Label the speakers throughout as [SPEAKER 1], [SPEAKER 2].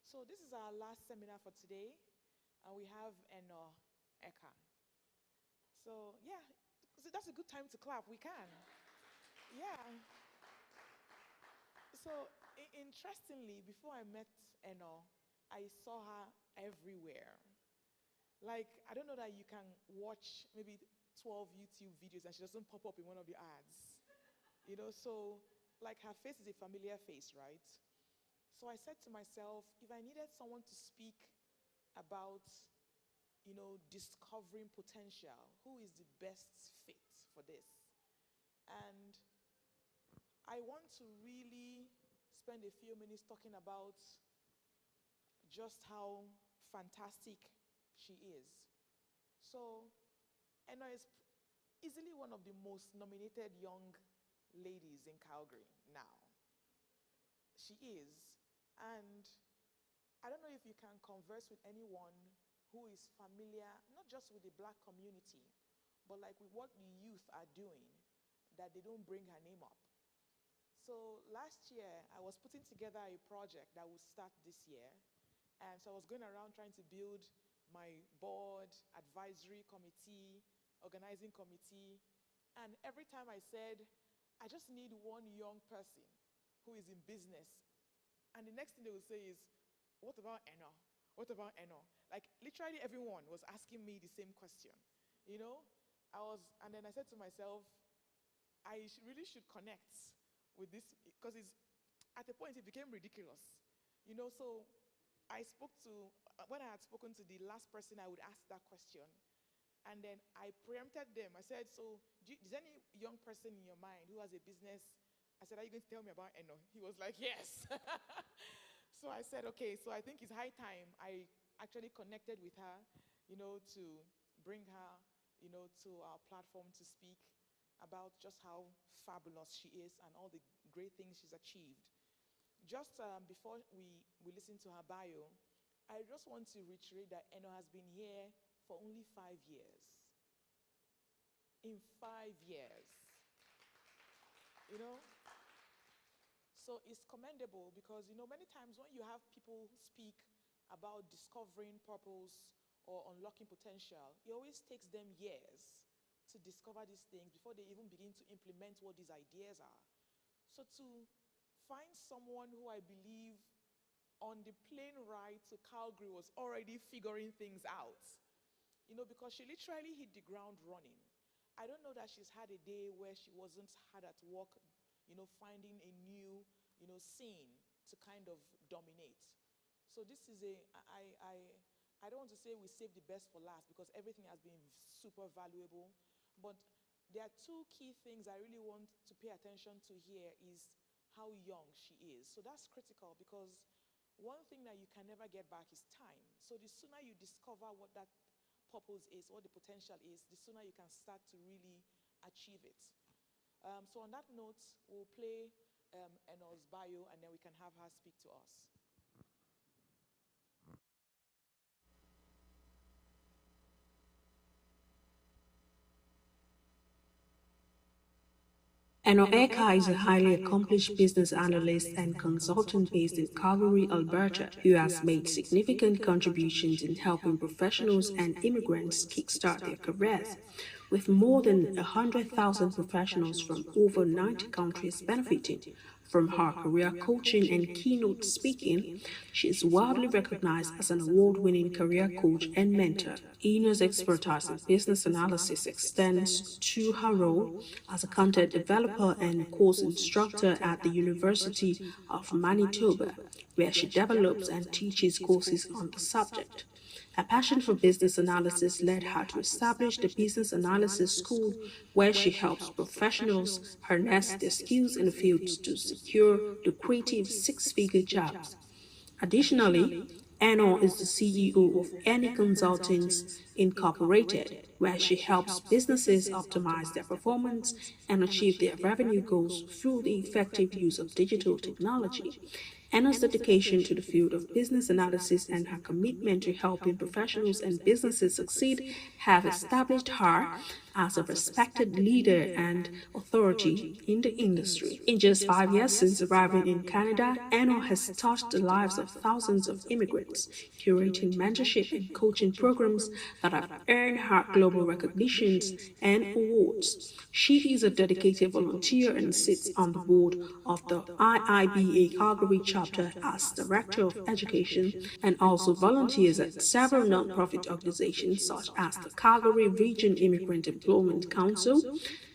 [SPEAKER 1] So this is our last seminar for today, and we have Eno Eka. So yeah, so that's a good time to clap. We can. Yeah. So interestingly, before I met Eno, I saw her everywhere. Like, I don't know that you can watch maybe 12 YouTube videos and she doesn't pop up in one of the ads. So like her face is a familiar face, right? So I said to myself, if I needed someone to speak about, discovering potential, who is the best fit for this? And I want to really spend a few minutes talking about just how fantastic she is. So, Eno is easily one of the most nominated young ladies in Calgary now. She is. And I don't know if you can converse with anyone who is familiar, not just with the black community, but like with what the youth are doing, that they don't bring her name up. So last year, I was putting together a project that would start this year. And so I was going around trying to build my board, advisory committee, organizing committee. And every time I said, I just need one young person who is in business. And the next thing they would say is, what about Eno? What about Eno? Like literally everyone was asking me the same question. And then I said to myself, really should connect with this, because at a point it became ridiculous. So I spoke to, when I had spoken to the last person I would ask that question, and then I preempted them. I said, so is there any young person in your mind who has a business? I said, are you going to tell me about Eno? He was like, yes. So I said, okay, so I think it's high time I actually connected with her, to bring her, to our platform to speak about just how fabulous she is and all the great things she's achieved. Just before we listen to her bio, I just want to reiterate that Eno has been here for only 5 years. In 5 years. So it's commendable because, many times when you have people speak about discovering purpose or unlocking potential, it always takes them years to discover these things before they even begin to implement what these ideas are. So to find someone who I believe on the plane ride to Calgary was already figuring things out, because she literally hit the ground running. I don't know that she's had a day where she wasn't hard at work, finding a new, scene to kind of dominate. So this is I don't want to say we save the best for last because everything has been super valuable, but there are two key things I really want to pay attention to here is how young she is. So that's critical because one thing that you can never get back is time. So the sooner you discover what that purpose is, what the potential is, the sooner you can start to really achieve it. So on that note, we'll play Eno's bio and then we can have her speak to us.
[SPEAKER 2] Eno Eka is a highly accomplished business analyst and consultant based in Calgary, Alberta, who has made significant contributions in helping professionals and immigrants kickstart their careers. With more than 100,000 professionals from over 90 countries benefiting from her career coaching and keynote speaking, she is widely recognized as an award-winning career coach and mentor. Eno's expertise in business analysis extends to her role as a content developer and course instructor at the University of Manitoba, where she develops and teaches courses on the subject. Her passion for business analysis led her to establish the Business Analysis School, where she helps professionals harness their skills in the field to secure lucrative six-figure jobs. Additionally, Eno is the CEO of Any Consultants Incorporated, where she helps businesses optimize their performance and achieve their revenue goals through the effective use of digital technology. Anna's dedication to the field of business analysis and her commitment to helping professionals and businesses succeed have established her as a respected leader and authority in the industry. In just 5 years since arriving in Canada, Anna has touched the lives of thousands of immigrants, curating mentorship and coaching programs that have earned her global recognitions and awards. She is a dedicated volunteer and sits on the board of the IIBA Calgary chapter as Director of Education and also volunteers at several nonprofit organizations such as the Calgary Region Immigrant Employment Council,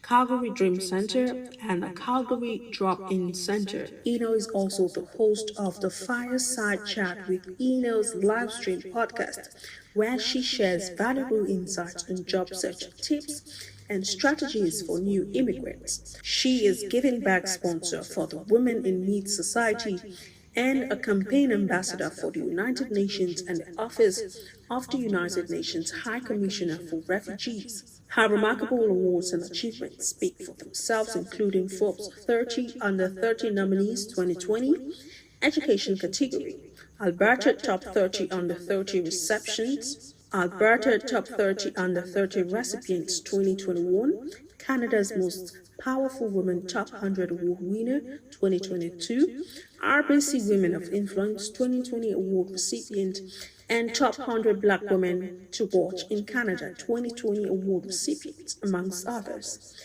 [SPEAKER 2] Calgary Dream Center, and the Calgary Drop-In Center. Eno is also the host of the Fireside Chat with Eno's live stream podcast, where she shares valuable insights on job search tips and strategies for new immigrants. She is Giving Back sponsor for the Women in Need Society and a campaign ambassador for the United Nations and the Office of the United Nations High Commissioner for Refugees. Her remarkable awards and achievements speak for themselves, including Forbes 30 Under 30 Nominees 2020, Education category, Alberta Top 30 Under 30 Receptions, Alberta Top 30 Under 30 Recipients 2021, Canada's Most Powerful Women Top 100 Award Winner 2022, RBC Women of Influence 2020 Award recipient, and Top 100 Black Women to Watch in Canada 2020 Award recipients, amongst others.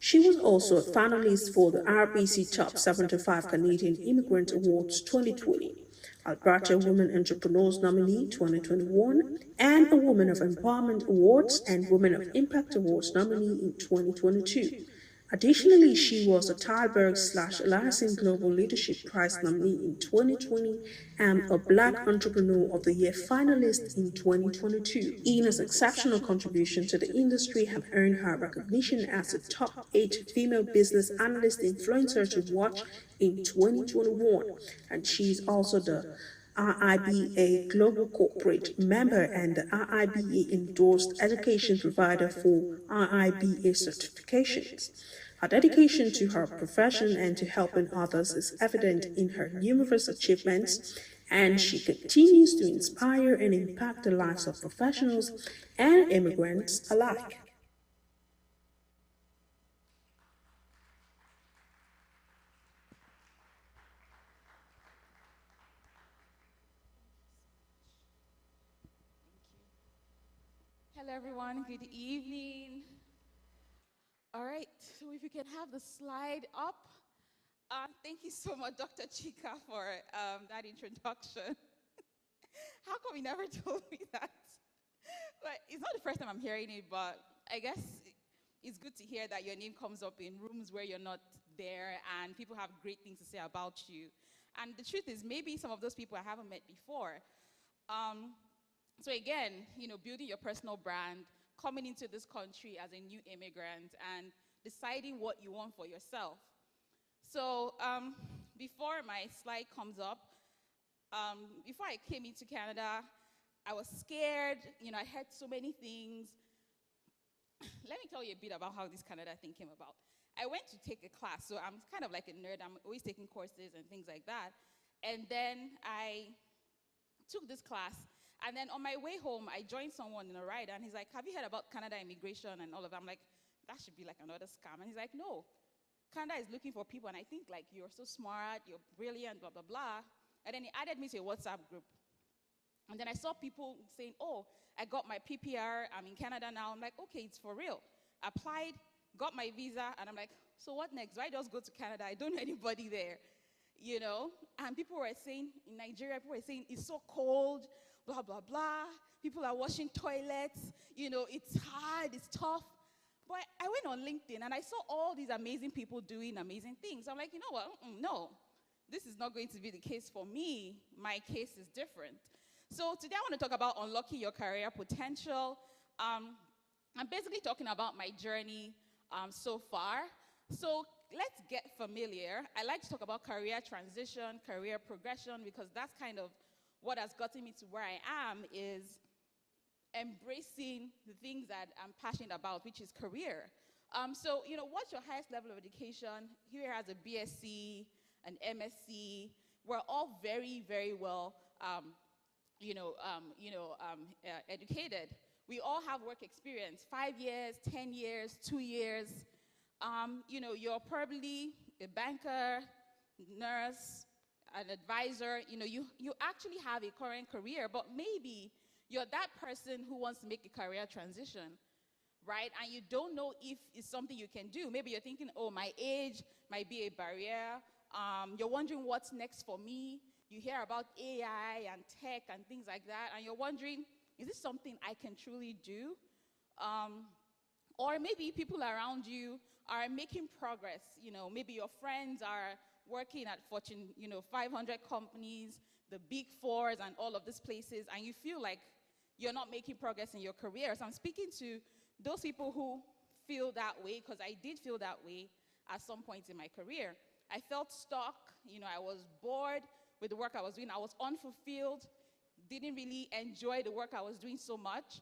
[SPEAKER 2] She was also a finalist for the RBC Top 75 Canadian Immigrant Awards 2020, Alberta Women Entrepreneurs Nominee 2021, and a Women of Empowerment Awards and Women of Impact Awards nominee in 2022. Additionally, she was a Thalberg/Larsen Global Leadership Prize nominee in 2020 and a Black Entrepreneur of the Year finalist in 2022. Ina's exceptional contribution to the industry have earned her recognition as a top 8 female business analyst influencer to watch in 2021, and she is also the RIBA Global Corporate member and the RIBA endorsed education provider for RIBA certifications. Her dedication to her profession and to helping others is evident in her numerous achievements, and she continues to inspire and impact the lives of professionals and immigrants alike.
[SPEAKER 3] Hello, everyone. Good evening. All right, so if you can have the slide up. Thank you so much, Dr. Chika, for that introduction. How come you never told me that? But it's not the first time I'm hearing it, but I guess it's good to hear that your name comes up in rooms where you're not there and people have great things to say about you. And the truth is, maybe some of those people I haven't met before. So again, building your personal brand, coming into this country as a new immigrant, and deciding what you want for yourself. So before my slide comes up, before I came into Canada, I was scared. I heard so many things. Let me tell you a bit about how this Canada thing came about. I went to take a class, so I'm kind of like a nerd. I'm always taking courses and things like that. And then I took this class, and then on my way home, I joined someone in a ride, and he's like, have you heard about Canada immigration and all of that? I'm like, that should be like another scam. And he's like, no, Canada is looking for people, and I think like you're so smart, you're brilliant, blah, blah, blah. And then he added me to a WhatsApp group. And then I saw people saying, oh, I got my PPR, I'm in Canada now. I'm like, okay, it's for real. Applied, got my visa, and I'm like, so what next? Why just go to Canada? I don't know anybody there, And people were saying, in Nigeria, people were saying, it's so cold, blah, blah, blah. People are washing toilets, it's hard, it's tough. But I went on LinkedIn, and I saw all these amazing people doing amazing things. I'm like, you know what? No, this is not going to be the case for me. My case is different. So today I want to talk about unlocking your career potential. I'm basically talking about my journey so far. So let's get familiar. I like to talk about career transition, career progression, because that's kind of what has gotten me to where I am, is embracing the things that I'm passionate about, which is career. So, what's your highest level of education? Here has a BSc, an MSc. We're all very, very well educated. We all have work experience, 5 years, 10 years, 2 years. You're probably a banker, nurse, an advisor. You actually have a current career, but maybe you're that person who wants to make a career transition, right? And you don't know if it's something you can do. Maybe you're thinking, oh, my age might be a barrier. You're wondering what's next for me. You hear about AI and tech and things like that, and you're wondering, is this something I can truly do? Or maybe people around you are making progress. Maybe your friends are working at Fortune 500 companies, the big fours and all of these places, and you feel like you're not making progress in your career. So I'm speaking to those people who feel that way, because I did feel that way at some point in my career. I felt stuck. I was bored with the work I was doing. I was unfulfilled, didn't really enjoy the work I was doing so much.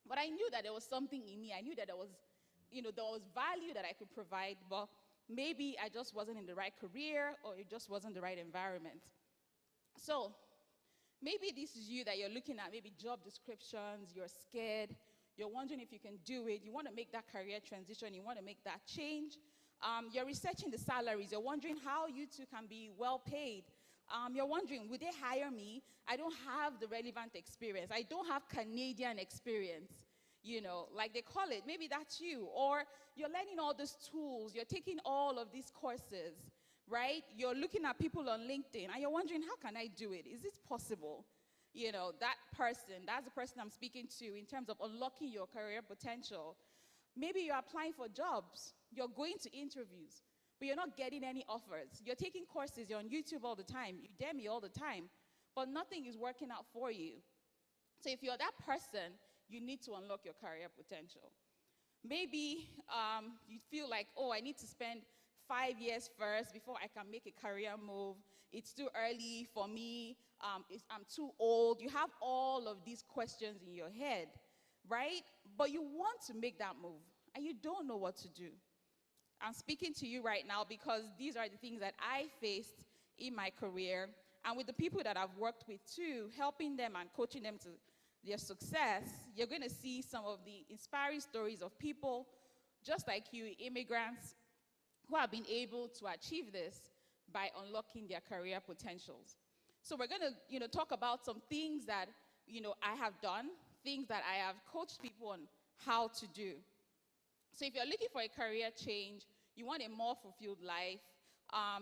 [SPEAKER 3] But I knew that there was something in me. I knew that there was value that I could provide, but maybe I just wasn't in the right career, or it just wasn't the right environment. So maybe this is you, that you're looking at maybe job descriptions, you're scared, you're wondering if you can do it, you want to make that career transition, you want to make that change. You're researching the salaries, you're wondering how you two can be well paid. You're wondering, would they hire me? I don't have the relevant experience. I don't have Canadian experience, like they call it. Maybe that's you. Or you're learning all these tools. You're taking all of these courses, right? You're looking at people on LinkedIn, and you're wondering, how can I do it? Is this possible? That's the person I'm speaking to in terms of unlocking your career potential. Maybe you're applying for jobs. You're going to interviews, but you're not getting any offers. You're taking courses, you're on YouTube all the time, Udemy all the time, but nothing is working out for you. So if you're that person, you need to unlock your career potential. Maybe you feel like, oh, I need to spend 5 years first before I can make a career move. It's too early for me. I'm too old. You have all of these questions in your head, right? But you want to make that move, and you don't know what to do. I'm speaking to you right now because these are the things that I faced in my career, and with the people that I've worked with too, helping them and coaching them to their success. You're going to see some of the inspiring stories of people just like you, immigrants, who have been able to achieve this by unlocking their career potentials. So we're going to talk about some things that I have done, things that I have coached people on how to do. So if you're looking for a career change, you want a more fulfilled life,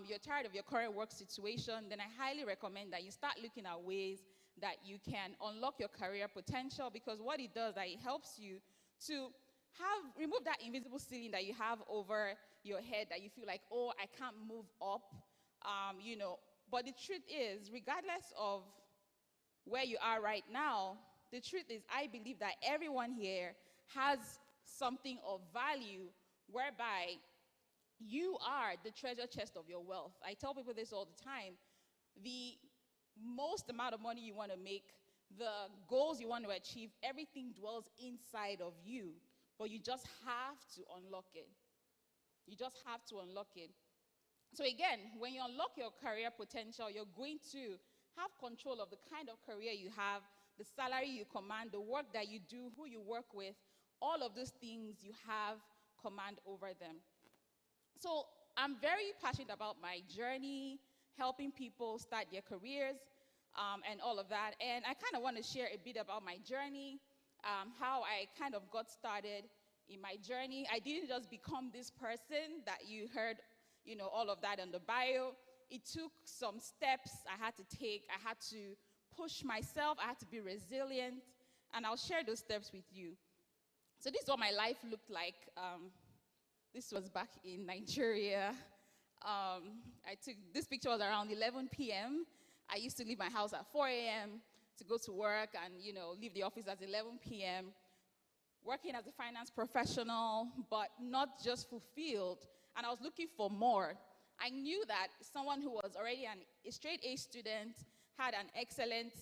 [SPEAKER 3] you're tired of your current work situation, then I highly recommend that you start looking at ways that you can unlock your career potential, because what it does, that it helps you to remove that invisible ceiling that you have over your head, that you feel like, oh, I can't move up, But the truth is, regardless of where you are right now, the truth is, I believe that everyone here has something of value whereby you are the treasure chest of your wealth. I tell people this all the time. The most amount of money you want to make, the goals you want to achieve, everything dwells inside of you, but you just have to unlock it. You just have to unlock it. So again, when you unlock your career potential, you're going to have control of the kind of career you have, the salary you command, the work that you do, who you work with, all of those things you have command over them. So I'm very passionate about my journey, helping people start their careers, and all of that. And I kind of want to share a bit about my journey, how I kind of got started in my journey. I didn't just become this person that you heard, all of that on the bio. It took some steps I had to take. I had to push myself. I had to be resilient. And I'll share those steps with you. So this is what my life looked like. This was back in Nigeria. This picture was around 11 p.m. I used to leave my house at 4 a.m. to go to work and, leave the office at 11 p.m. Working as a finance professional, but not just fulfilled. And I was looking for more. I knew that someone who was already a straight A student, had an excellent,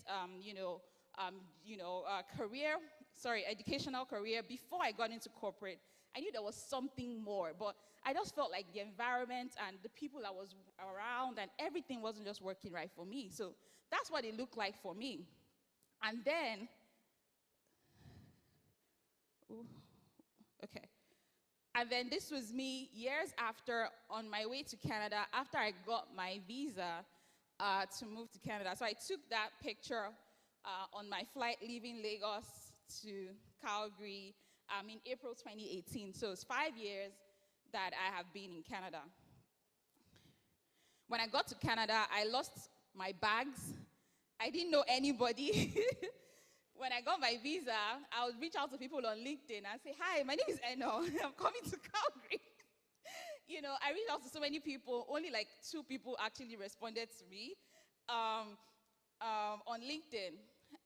[SPEAKER 3] educational career before I got into corporate. I knew there was something more, but I just felt like the environment and the people I was around and everything wasn't just working right for me. So that's what it looked like for me. And then Ooh, okay. And then this was me years after, on my way to Canada, after I got my visa to move to Canada. So I took that picture on my flight leaving Lagos to Calgary in April 2018. So it's 5 years that I have been in Canada. When I got to Canada, I lost my bags. I didn't know anybody. When I got my visa, I would reach out to people on LinkedIn and say, hi, my name is Eno. I'm coming to Calgary. You know, I reached out to so many people. Only like 2 people actually responded to me on LinkedIn.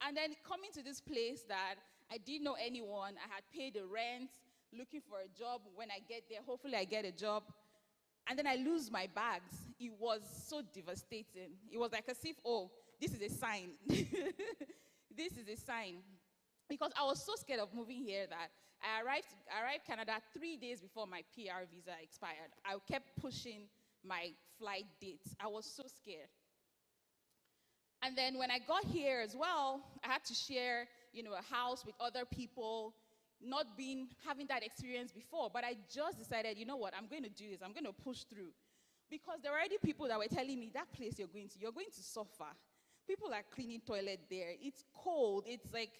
[SPEAKER 3] And then coming to this place that I didn't know anyone. I had paid the rent, looking for a job. When I get there, hopefully I get a job. And then I lose my bags. It was so devastating. It was like as if, oh, this is a sign. This is a sign. Because I was so scared of moving here that I arrived Canada 3 days before my PR visa expired. I kept pushing my flight dates. I was so scared. And then when I got here as well, I had to share, you know, a house with other people, not having that experience before. But I just decided, you know what, I'm going to do this. I'm going to push through. Because there were already people that were telling me, that place you're going to suffer. People are cleaning toilet there. It's cold. It's like,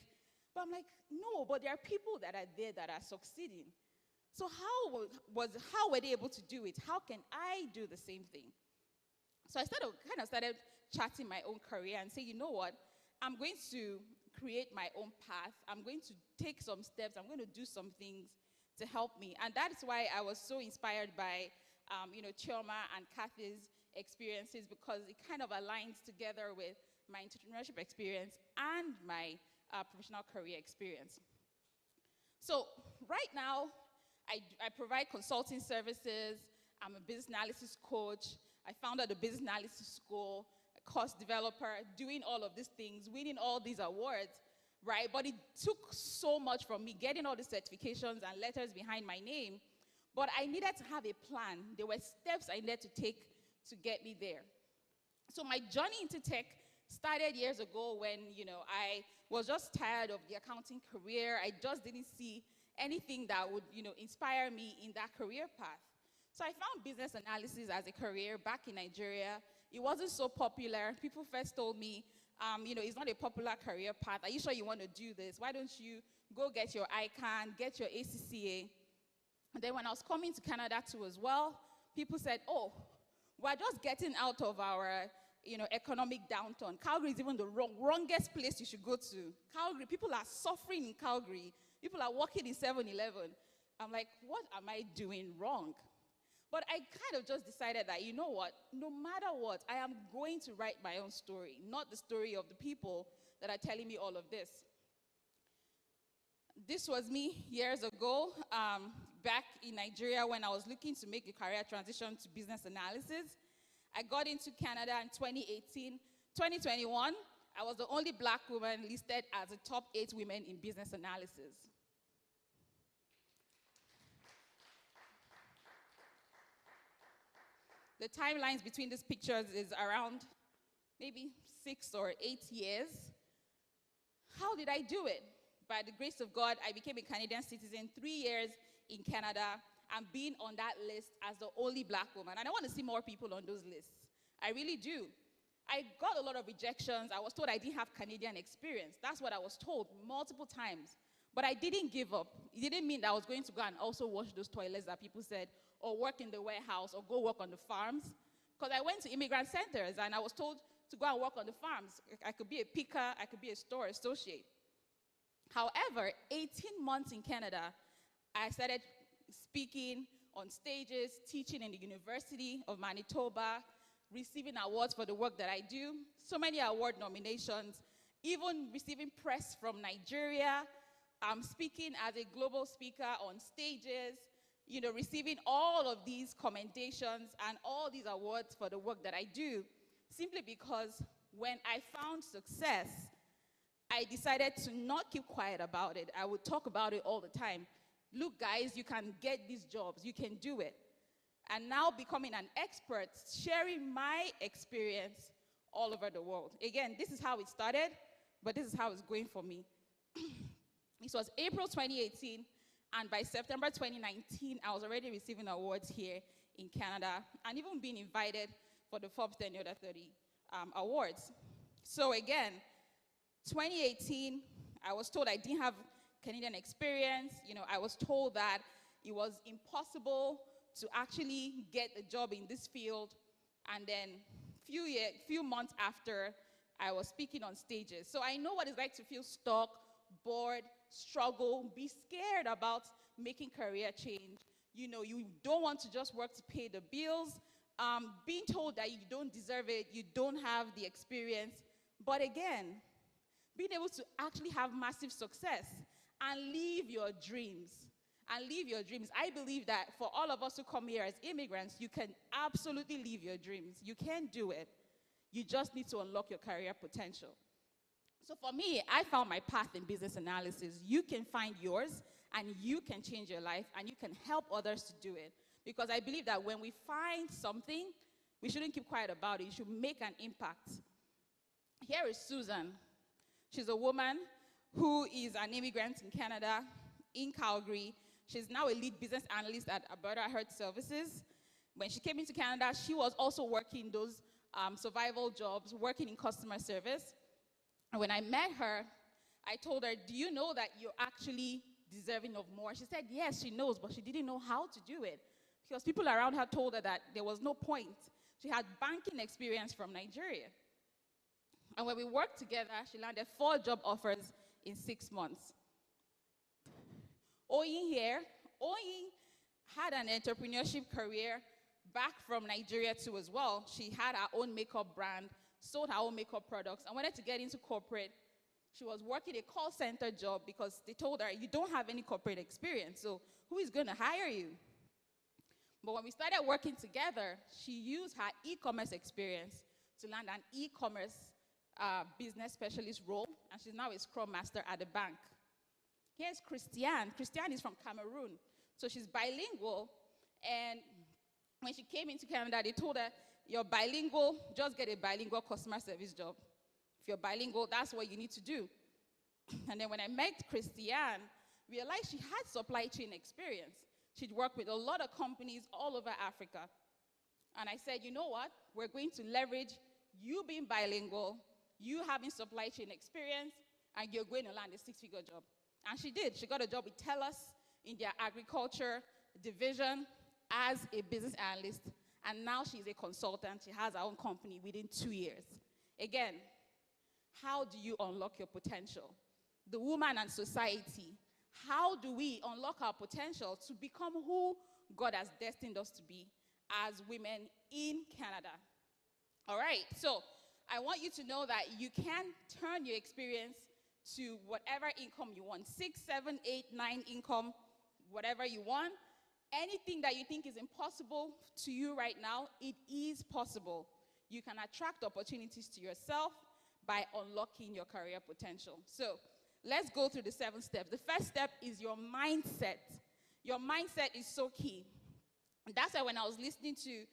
[SPEAKER 3] but I'm like, no, but there are people that are there that are succeeding. So how were they able to do it? How can I do the same thing? So I started charting my own career and say, you know what? I'm going to create my own path. I'm going to take some steps. I'm going to do some things to help me. And that's why I was so inspired by, you know, Chioma and Kathy's experiences, because it kind of aligns together with my entrepreneurship experience and my professional career experience. So right now, I provide consulting services. I'm a business analysis coach. I founded a business analysis school, a course developer, doing all of these things, winning all these awards, right? But it took so much from me, getting all these certifications and letters behind my name. But I needed to have a plan. There were steps I needed to take to get me there. So my journey into tech started years ago when, you know, I was just tired of the accounting career. I just didn't see anything that would, you know, inspire me in that career path. So I found business analysis as a career back in Nigeria. It wasn't so popular. People first told me, you know, it's not a popular career path. Are you sure you want to do this? Why don't you go get your ICANN, get your ACCA? And then when I was coming to Canada too as well, people said, oh, we're just getting out of our, you know, economic downturn. Calgary is even the wrongest place you should go to. Calgary, people are suffering in Calgary. People are working in 7-Eleven. I'm like, what am I doing wrong? But I kind of just decided that, you know what, no matter what, I am going to write my own story, not the story of the people that are telling me all of this. This was me years ago, back in Nigeria when I was looking to make a career transition to business analysis. I got into Canada in 2018. 2021, I was the only Black woman listed as the top 8 women in business analysis. The timelines between these pictures is around maybe 6 or 8 years. How did I do it? By the grace of God, I became a Canadian citizen, 3 years in Canada, and being on that list as the only Black woman. And I want to see more people on those lists. I really do. I got a lot of rejections. I was told I didn't have Canadian experience. That's what I was told multiple times. But I didn't give up. It didn't mean that I was going to go and also wash those toilets that people said, or work in the warehouse, or go work on the farms. Because I went to immigrant centers, and I was told to go and work on the farms. I could be a picker, I could be a store associate. However, 18 months in Canada, I started speaking on stages, teaching in the University of Manitoba, receiving awards for the work that I do, so many award nominations, even receiving press from Nigeria. I'm speaking as a global speaker on stages, you know, receiving all of these commendations and all these awards for the work that I do, simply because when I found success, I decided to not keep quiet about it. I would talk about it all the time. Look, guys, you can get these jobs. You can do it. And now becoming an expert, sharing my experience all over the world. Again, this is how it started, but this is how it's going for me. This was April 2018. And by September 2019, I was already receiving awards here in Canada and even being invited for the Forbes 10 Under 30 awards. So again, 2018, I was told I didn't have Canadian experience. You know, I was told that it was impossible to actually get a job in this field. And then few months after, I was speaking on stages. So I know what it's like to feel stuck, bored, struggle, be scared about making career change. You know, you don't want to just work to pay the bills. Being told that you don't deserve it, you don't have the experience. But again, being able to actually have massive success and live your dreams. I believe that for all of us who come here as immigrants, you can absolutely live your dreams. You can do it. You just need to unlock your career potential. So for me, I found my path in business analysis. You can find yours, and you can change your life, and you can help others to do it. Because I believe that when we find something, we shouldn't keep quiet about it. You should make an impact. Here is Susan. She's a woman who is an immigrant in Canada, in Calgary. She's now a lead business analyst at Alberta Health Services. When she came into Canada, she was also working those survival jobs, working in customer service. And when I met her, I told her, do you know that you're actually deserving of more? She said, yes, she knows, but she didn't know how to do it. Because people around her told her that there was no point. She had banking experience from Nigeria. And when we worked together, she landed 4 job offers in 6 months. Oyin here, Oyin had an entrepreneurship career back from Nigeria too as well. She had her own makeup brand, sold her own makeup products, and wanted to get into corporate. She was working a call center job because they told her, you don't have any corporate experience, so who is going to hire you? But when we started working together, she used her e-commerce experience to land an e-commerce business specialist role, and she's now a Scrum Master at the bank. Here's Christiane. Christiane is from Cameroon, so she's bilingual, and when she came into Canada, they told her, you're bilingual, just get a bilingual customer service job. If you're bilingual, that's what you need to do. And then when I met Christiane, realized she had supply chain experience. She'd worked with a lot of companies all over Africa. And I said, you know what? We're going to leverage you being bilingual, you having supply chain experience, and you're going to land a 6-figure job. And she did. She got a job with TELUS in their agriculture division as a business analyst. And now she's a consultant. She has her own company within 2 years. Again, how do you unlock your potential? The woman and society. How do we unlock our potential to become who God has destined us to be as women in Canada? All right, so I want you to know that you can turn your experience to whatever income you want. 6, 7, 8, 9 income, whatever you want. Anything that you think is impossible to you right now, it is possible. You can attract opportunities to yourself by unlocking your career potential. So let's go through the 7 steps. The first step is your mindset. Your mindset is so key. And that's why when I was listening to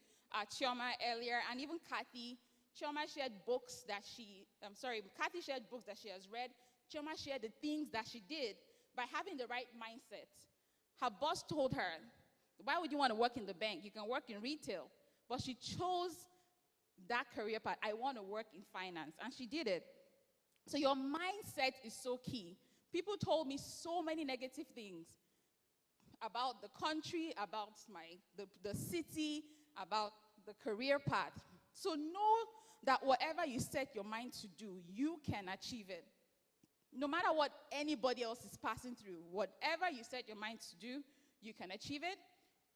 [SPEAKER 3] Chioma earlier, and even Kathy, Chioma shared books that Kathy shared books that she has read. Chioma shared the things that she did by having the right mindset. Her boss told her, why would you want to work in the bank? You can work in retail. But she chose that career path. I want to work in finance. And she did it. So your mindset is so key. People told me so many negative things about the country, about the city, about the career path. So know that whatever you set your mind to do, you can achieve it. No matter what anybody else is passing through, whatever you set your mind to do, you can achieve it.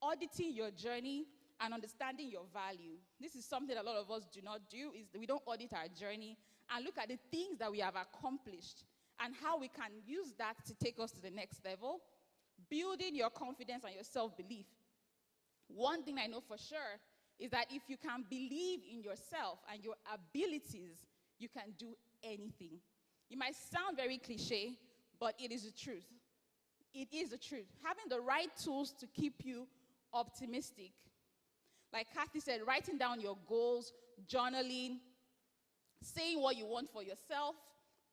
[SPEAKER 3] Auditing your journey and understanding your value. This is something a lot of us do not do, is that we don't audit our journey and look at the things that we have accomplished and how we can use that to take us to the next level. Building your confidence and your self-belief. One thing I know for sure is that if you can believe in yourself and your abilities, you can do anything. It might sound very cliche, but it is the truth. It is the truth. Having the right tools to keep you optimistic. Like Kathy said, writing down your goals, journaling, saying what you want for yourself,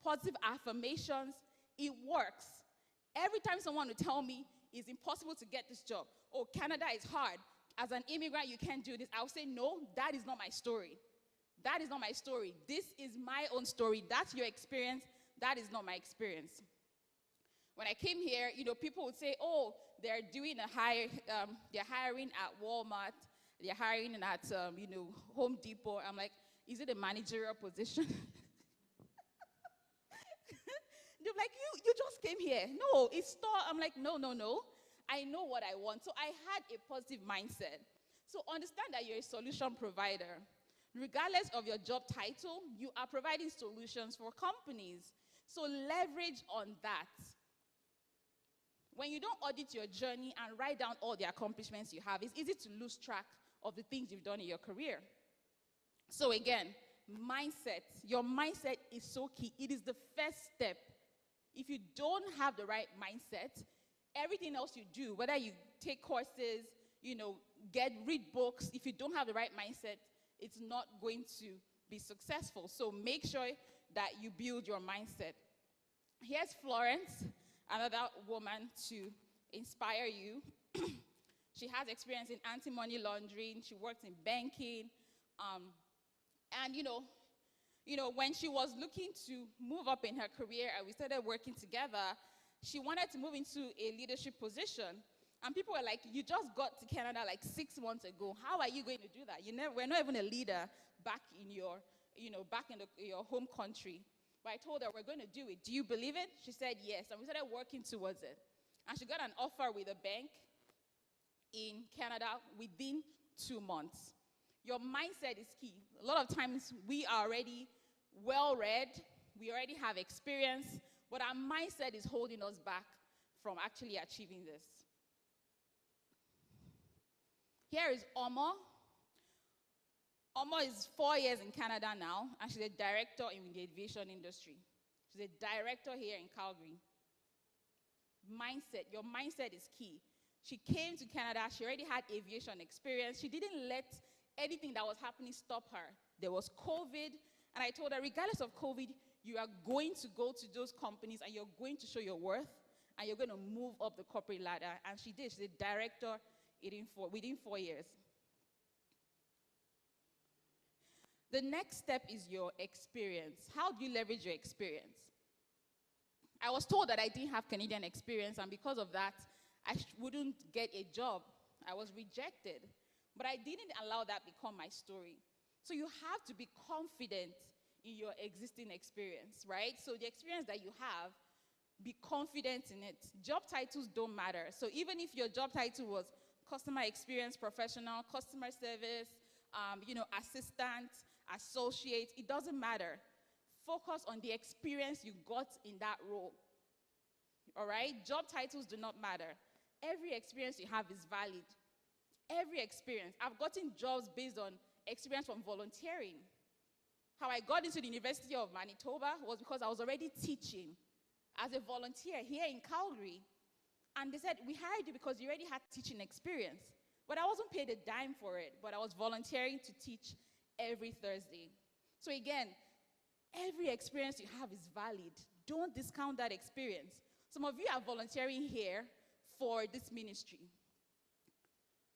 [SPEAKER 3] positive affirmations, it works. Every time someone will tell me, it's impossible to get this job. Oh, Canada is hard. As an immigrant, you can't do this. I'll say, no, that is not my story. That is not my story. This is my own story. That's your experience. That is not my experience. When I came here, people would say, oh, they're doing they're hiring at Walmart. They're hiring at, Home Depot. I'm like, is it a managerial position? They're like, you just came here. No, it's store. I'm like, no. I know what I want. So I had a positive mindset. So understand that you're a solution provider. Regardless of your job title, you are providing solutions for companies. So leverage on that. When you don't audit your journey and write down all the accomplishments you have, it's easy to lose track of the things you've done in your career. So again, mindset. Your mindset is so key. It is the first step. If you don't have the right mindset, everything else you do, whether you take courses, read books, if you don't have the right mindset, it's not going to be successful. So make sure that you build your mindset. Here's Florence, another woman to inspire you. She has experience in anti-money laundering. She works in banking. When she was looking to move up in her career and we started working together, she wanted to move into a leadership position. And people were like, you just got to Canada like 6 months ago. How are you going to do that? We're not even a leader back in your home country. But I told her, we're going to do it. Do you believe it? She said yes. And we started working towards it. And she got an offer with a bank in Canada within 2 months. Your mindset is key. A lot of times we are already well-read. We already have experience. But our mindset is holding us back from actually achieving this. Here is Omo. Omo is 4 years in Canada now, and she's a director in the aviation industry. She's a director here in Calgary. Mindset. Your mindset is key. She came to Canada. She already had aviation experience. She didn't let anything that was happening stop her. There was COVID, and I told her, regardless of COVID, you are going to go to those companies, and you're going to show your worth, and you're going to move up the corporate ladder. And she did. She's a director within 4 years. The next step is your experience. How do you leverage your experience? I was told that I didn't have Canadian experience, and because of that, I wouldn't get a job. I was rejected. But I didn't allow that become my story. So you have to be confident in your existing experience, right? So the experience that you have, be confident in it. Job titles don't matter. So even if your job title was customer experience professional, customer service, assistant, associate, it doesn't matter. Focus on the experience you got in that role. All right? Job titles do not matter. Every experience you have is valid. Every experience. I've gotten jobs based on experience from volunteering. How I got into the University of Manitoba was because I was already teaching as a volunteer here in Calgary. And they said, we hired you because you already had teaching experience. But I wasn't paid a dime for it, but I was volunteering to teach every Thursday. So again, every experience you have is valid. Don't discount that experience. Some of you are volunteering here for this ministry.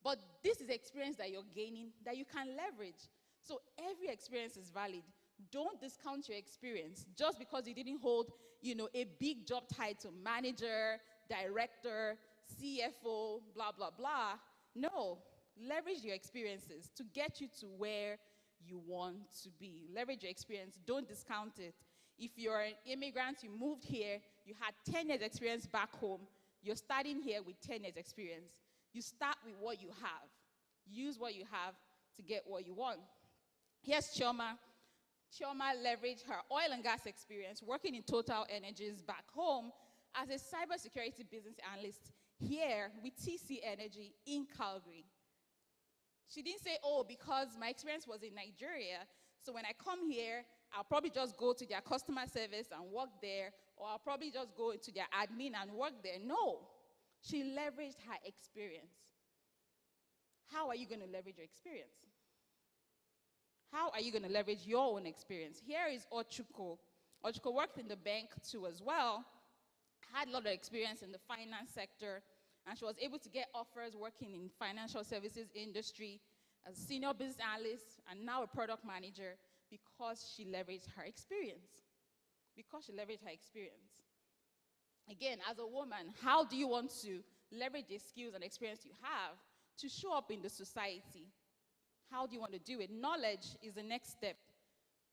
[SPEAKER 3] But this is experience that you're gaining that you can leverage. So every experience is valid. Don't discount your experience just because you didn't hold, a big job title, manager, director, CFO, blah, blah, blah. No, leverage your experiences to get you to where you want to be. Leverage your experience. Don't discount it. If you're an immigrant, you moved here, you had 10 years experience back home, you're starting here with 10 years experience. You start with what you have. Use what you have to get what you want. Here's Chioma. Chioma leveraged her oil and gas experience working in Total Energies back home as a cybersecurity business analyst here with TC Energy in Calgary. She didn't say, oh, because my experience was in Nigeria, so when I come here, I'll probably just go to their customer service and work there, or I'll probably just go into their admin and work there. No. She leveraged her experience. How are you going to leverage your experience? How are you going to leverage your own experience? Here is Ochuko. Ochuko worked in the bank too as well, had a lot of experience in the finance sector, And she was able to get offers working in financial services industry as a senior business analyst and now a product manager because she leveraged her experience. Because she leveraged her experience. Again, as a woman, how do you want to leverage the skills and experience you have to show up in the society? How do you want to do it? Knowledge is the next step.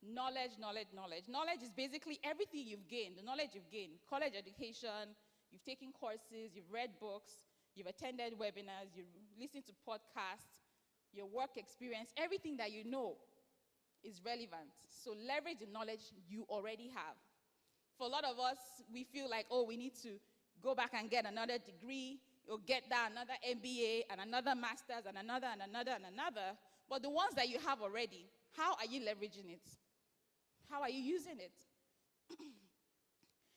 [SPEAKER 3] Knowledge, knowledge, knowledge. Knowledge is basically everything you've gained, the knowledge you've gained. College education, you've taken courses, you've read books, you've attended webinars, you've listened to podcasts, your work experience, everything that you know is relevant. So leverage the knowledge you already have. For a lot of us, we feel like, oh, we need to go back and get another degree, or get that another MBA, and another master's, and another, and another, and another. But the ones that you have already, how are you leveraging it? How are you using it?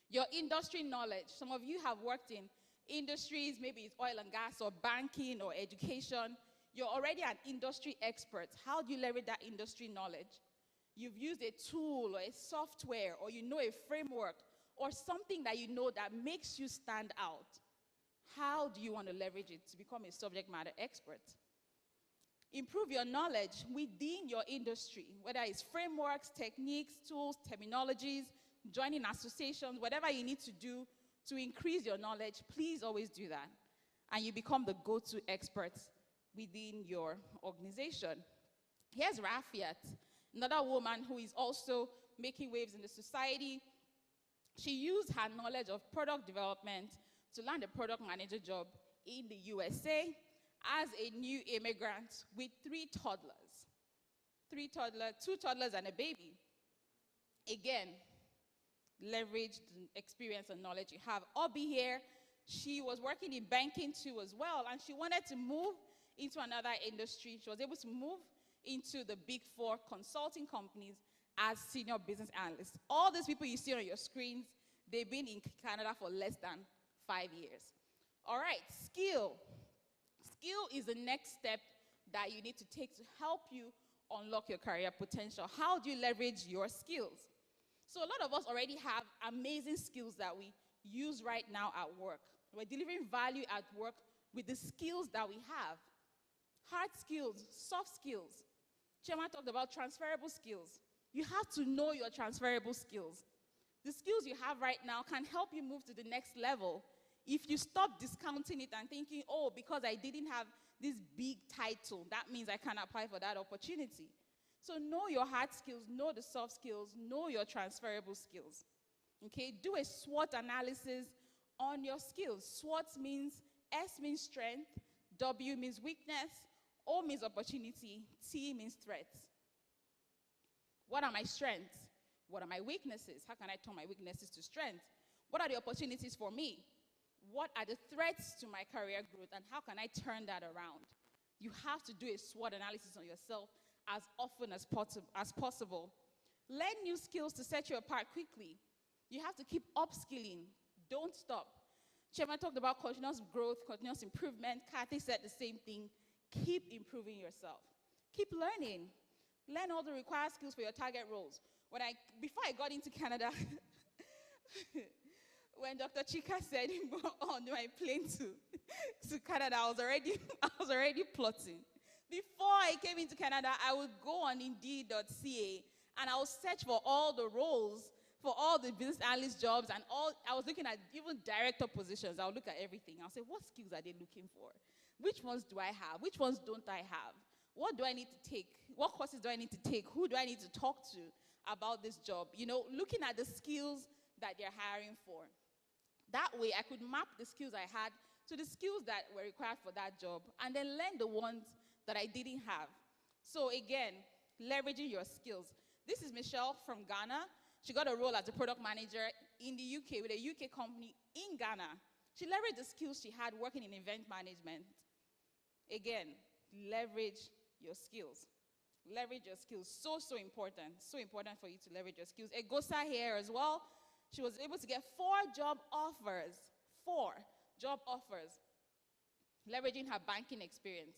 [SPEAKER 3] Your industry knowledge. Some of you have worked in industries, maybe it's oil and gas, or banking, or education. You're already an industry expert. How do you leverage that industry knowledge? You've used a tool, or a software, or you know a framework, or something that you know that makes you stand out. How do you want to leverage it to become a subject matter expert? Improve your knowledge within your industry, whether it's frameworks, techniques, tools, terminologies, joining associations, whatever you need to do to increase your knowledge, please always do that. And you become the go-to expert within your organization. Here's Rafiat, another woman who is also making waves in the society. She used her knowledge of product development to land a product manager job in the USA as a new immigrant with 3 toddlers. 2 toddlers and a baby. Again, leverage the experience and knowledge you have. Obi here, she was working in banking too as well, and she wanted to move into another industry. She was able to move into the big 4 consulting companies as senior business analyst. All these people you see on your screens, they've been in Canada for less than 5 years. All right, skill. Skill is the next step that you need to take to help you unlock your career potential. How do you leverage your skills? So a lot of us already have amazing skills that we use right now at work. We're delivering value at work with the skills that we have. Hard skills, soft skills. Chioma talked about transferable skills. You have to know your transferable skills. The skills you have right now can help you move to the next level. If you stop discounting it and thinking, oh, because I didn't have this big title, that means I can't apply for that opportunity. So know your hard skills, know the soft skills, know your transferable skills. Okay, do a SWOT analysis on your skills. SWOT means, S means strength, W means weakness, O means opportunity, T means threats. What are my strengths? What are my weaknesses? How can I turn my weaknesses to strength? What are the opportunities for me? What are the threats to my career growth, and how can I turn that around? You have to do a SWOT analysis on yourself as often as possible. Learn new skills to set you apart quickly. You have to keep upskilling. Don't stop. Chioma talked about continuous growth, continuous improvement. Kathy said the same thing. Keep improving yourself. Keep learning. Learn all the required skills for your target roles. Before I got into Canada, when Dr. Chika said on my plane to Canada, I was already plotting. Before I came into Canada, I would go on Indeed.ca and I would search for all the roles, for all the business analyst jobs, and I was looking at even director positions. I would look at everything. I'll say, what skills are they looking for? Which ones do I have? Which ones don't I have? What do I need to take? What courses do I need to take? Who do I need to talk to about this job? You know, looking at the skills that they're hiring for. That way, I could map the skills I had to the skills that were required for that job, and then learn the ones that I didn't have. So again, leveraging your skills. This is Michelle from Ghana. She got a role as a product manager in the UK with a UK company in Ghana. She leveraged the skills she had working in event management. Again, leverage your skills. Leverage your skills. So important. So important for you to leverage your skills. Egosa here as well. She was able to get 4 job offers. 4 job offers. Leveraging her banking experience.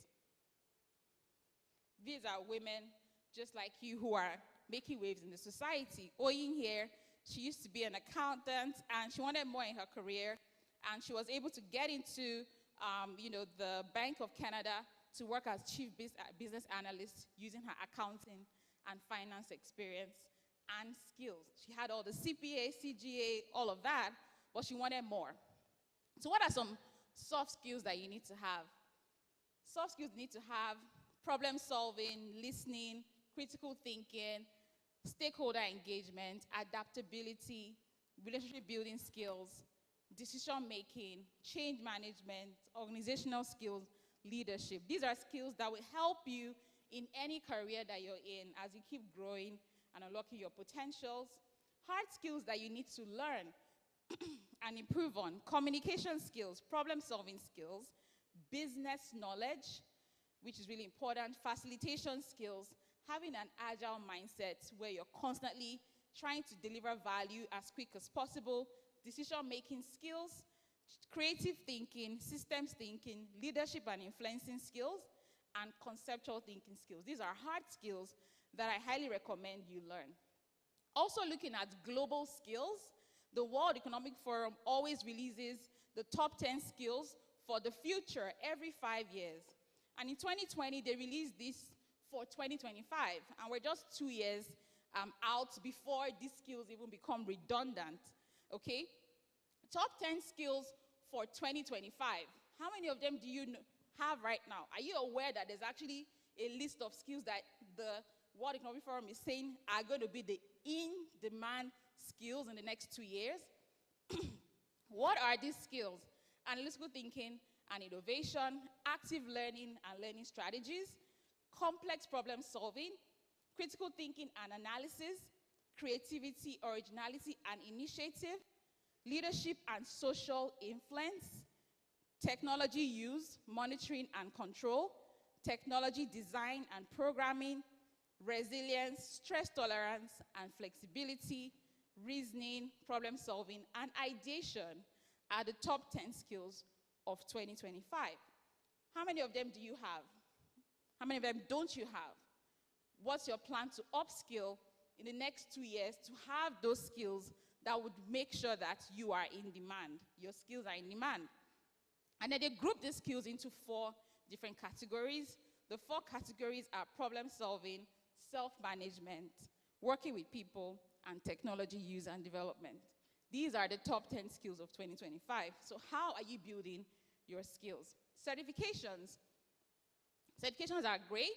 [SPEAKER 3] These are women just like you who are making waves in the society. Oyin here, she used to be an accountant and she wanted more in her career, and she was able to get into the Bank of Canada to work as chief business analyst using her accounting and finance experience and skills. She had all the CPA, CGA, all of that, but she wanted more. So what are some soft skills that you need to have? Soft skills need to have problem solving, listening, critical thinking, stakeholder engagement, adaptability, relationship building skills, decision making, change management, organizational skills, leadership. These are skills that will help you in any career that you're in as you keep growing and unlocking your potentials. Hard skills that you need to learn and improve on: communication skills, problem solving skills, business knowledge, which is really important, facilitation skills, having an agile mindset where you're constantly trying to deliver value as quick as possible, decision-making skills, creative thinking, systems thinking, leadership and influencing skills, and conceptual thinking skills. These are hard skills that I highly recommend you learn. Also looking at global skills, the World Economic Forum always releases the top 10 skills for the future every 5 years. And in 2020, they released this for 2025, and we're just 2 years out before these skills even become redundant, okay? Top 10 skills for 2025. How many of them do you have right now? Are you aware that there's actually a list of skills that the World Economic Forum is saying are going to be the in-demand skills in the next 2 years? What are these skills? Analytical thinking and innovation, active learning and learning strategies, complex problem solving, critical thinking and analysis, creativity, originality and initiative, leadership and social influence, technology use, monitoring and control, technology design and programming, resilience, stress tolerance and flexibility, reasoning, problem solving, and ideation are the top 10 skills of 2025. How many of them do you have? How many of them don't you have? What's your plan to upskill in the next 2 years to have those skills that would make sure that you are in demand? Your skills are in demand. And then they group these skills into 4 different categories. The 4 categories are problem solving, self-management, working with people, and technology use and development. These are the top 10 skills of 2025. So how are you building your skills? Certifications. Certifications are great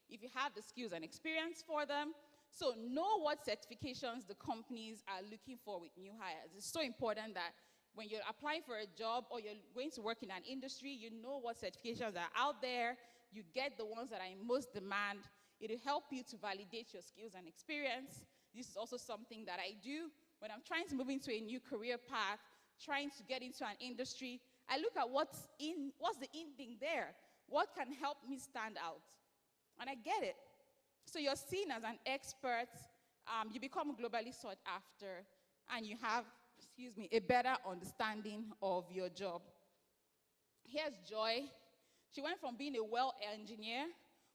[SPEAKER 3] if you have the skills and experience for them. So know what certifications the companies are looking for with new hires. It's so important that when you're applying for a job or you're going to work in an industry, you know what certifications are out there. You get the ones that are in most demand. It'll help you to validate your skills and experience. This is also something that I do when I'm trying to move into a new career path, trying to get into an industry. I look at what's the in thing there. What can help me stand out? And I get it. So you're seen as an expert, you become globally sought after, and you have, a better understanding of your job. Here's Joy. She went from being a well engineer,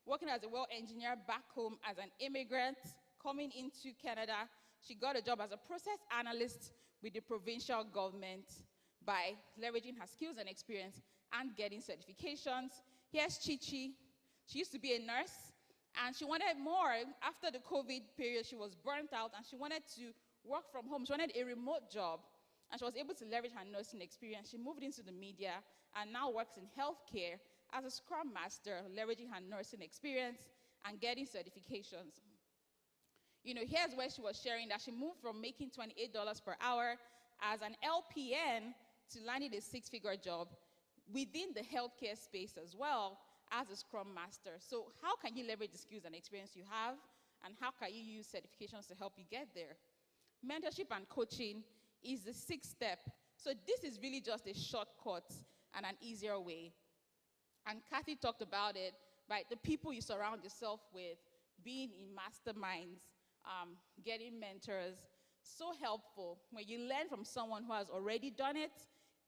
[SPEAKER 3] working as a well engineer back home as an immigrant, coming into Canada. She got a job as a process analyst with the provincial government by leveraging her skills and experience and getting certifications. Here's Chichi. She used to be a nurse, and she wanted more. After the COVID period, she was burnt out, and she wanted to work from home. She wanted a remote job, and she was able to leverage her nursing experience. She moved into the media and now works in healthcare as a Scrum Master, leveraging her nursing experience and getting certifications. Here's where she was sharing that she moved from making $28 per hour as an LPN to landing a 6-figure job within the healthcare space as well as a Scrum Master. So how can you leverage the skills and experience you have, and how can you use certifications to help you get there? Mentorship and coaching is the 6th step. So this is really just a shortcut and an easier way. And Kathy talked about it, right? The people you surround yourself with, being in masterminds, getting mentors, so helpful. When you learn from someone who has already done it,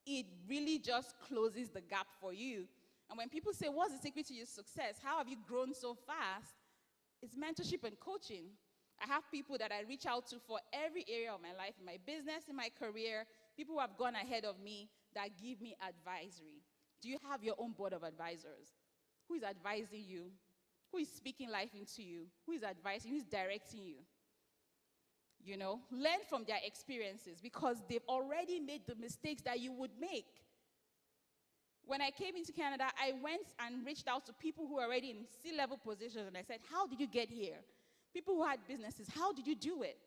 [SPEAKER 3] it really just closes the gap for you. And when people say, what's the secret to your success? How have you grown so fast? It's mentorship and coaching. I have people that I reach out to for every area of my life, in my business, in my career, people who have gone ahead of me that give me advisory Do you have your own board of advisors? Who is advising you? Who is speaking life into you? Who is advising you? Who is directing you? You know, learn from their experiences because they've already made the mistakes that you would make. When I came into Canada, I went and reached out to people who were already in C-level positions, and I said, how did you get here? People who had businesses, how did you do it?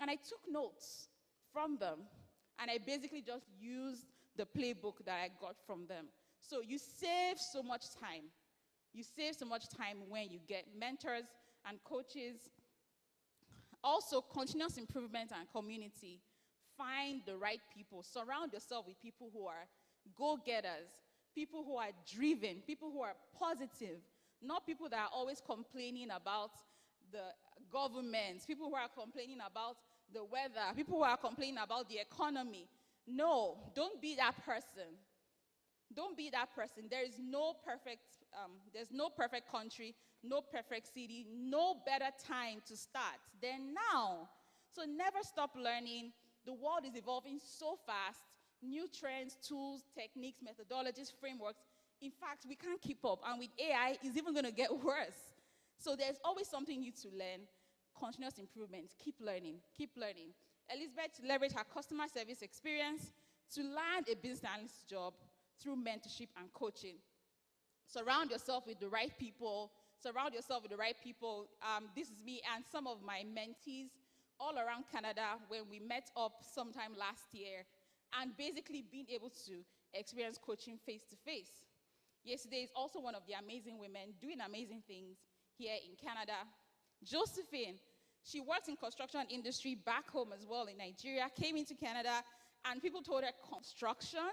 [SPEAKER 3] And I took notes from them, and I basically just used the playbook that I got from them. So you save so much time. You save so much time when you get mentors and coaches. Also, continuous improvement and community. Find the right people. Surround yourself with people who are go-getters, people who are driven, people who are positive, not people that are always complaining about the government, people who are complaining about the weather, people who are complaining about the economy. No, don't be that person. Don't be that person. There's no perfect country, no perfect city, no better time to start than now. So never stop learning. The world is evolving so fast. New trends, tools, techniques, methodologies, frameworks. In fact, we can't keep up. And with AI, it's even going to get worse. So there's always something new to learn. Continuous improvement. Keep learning. Keep learning. Elizabeth leveraged her customer service experience to land a business analyst job through mentorship and coaching. Surround yourself with the right people. Surround yourself with the right people. This is me and some of my mentees all around Canada when we met up sometime last year and basically being able to experience coaching face to face. Yesterday is also one of the amazing women doing amazing things here in Canada. Josephine, she works in construction industry back home as well in Nigeria, came into Canada, and people told her, construction?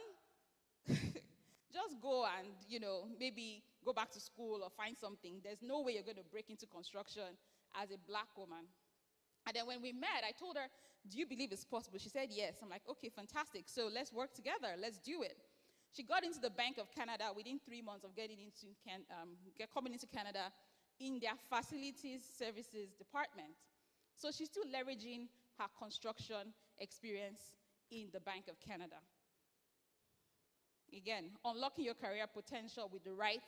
[SPEAKER 3] Just go and, maybe go back to school or find something. There's no way you're going to break into construction as a black woman. And then when we met, I told her, do you believe it's possible? She said, yes. I'm like, okay, fantastic. So let's work together. Let's do it. She got into the Bank of Canada within 3 months of coming into Canada in their facilities services department. So she's still leveraging her construction experience in the Bank of Canada. Again, unlocking your career potential with the right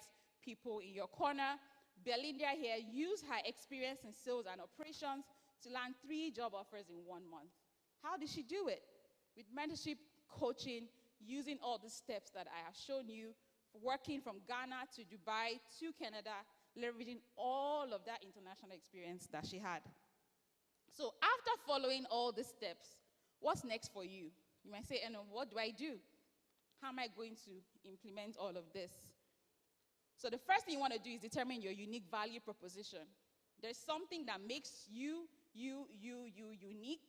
[SPEAKER 3] people in your corner. Belinda here used her experience in sales and operations to land 3 job offers in 1 month. How did she do it? With mentorship, coaching, using all the steps that I have shown you, working from Ghana to Dubai to Canada, leveraging all of that international experience that she had. So after following all the steps, what's next for you? You might say, what do I do? How am I going to implement all of this? So the first thing you want to do is determine your unique value proposition. There's something that makes you unique,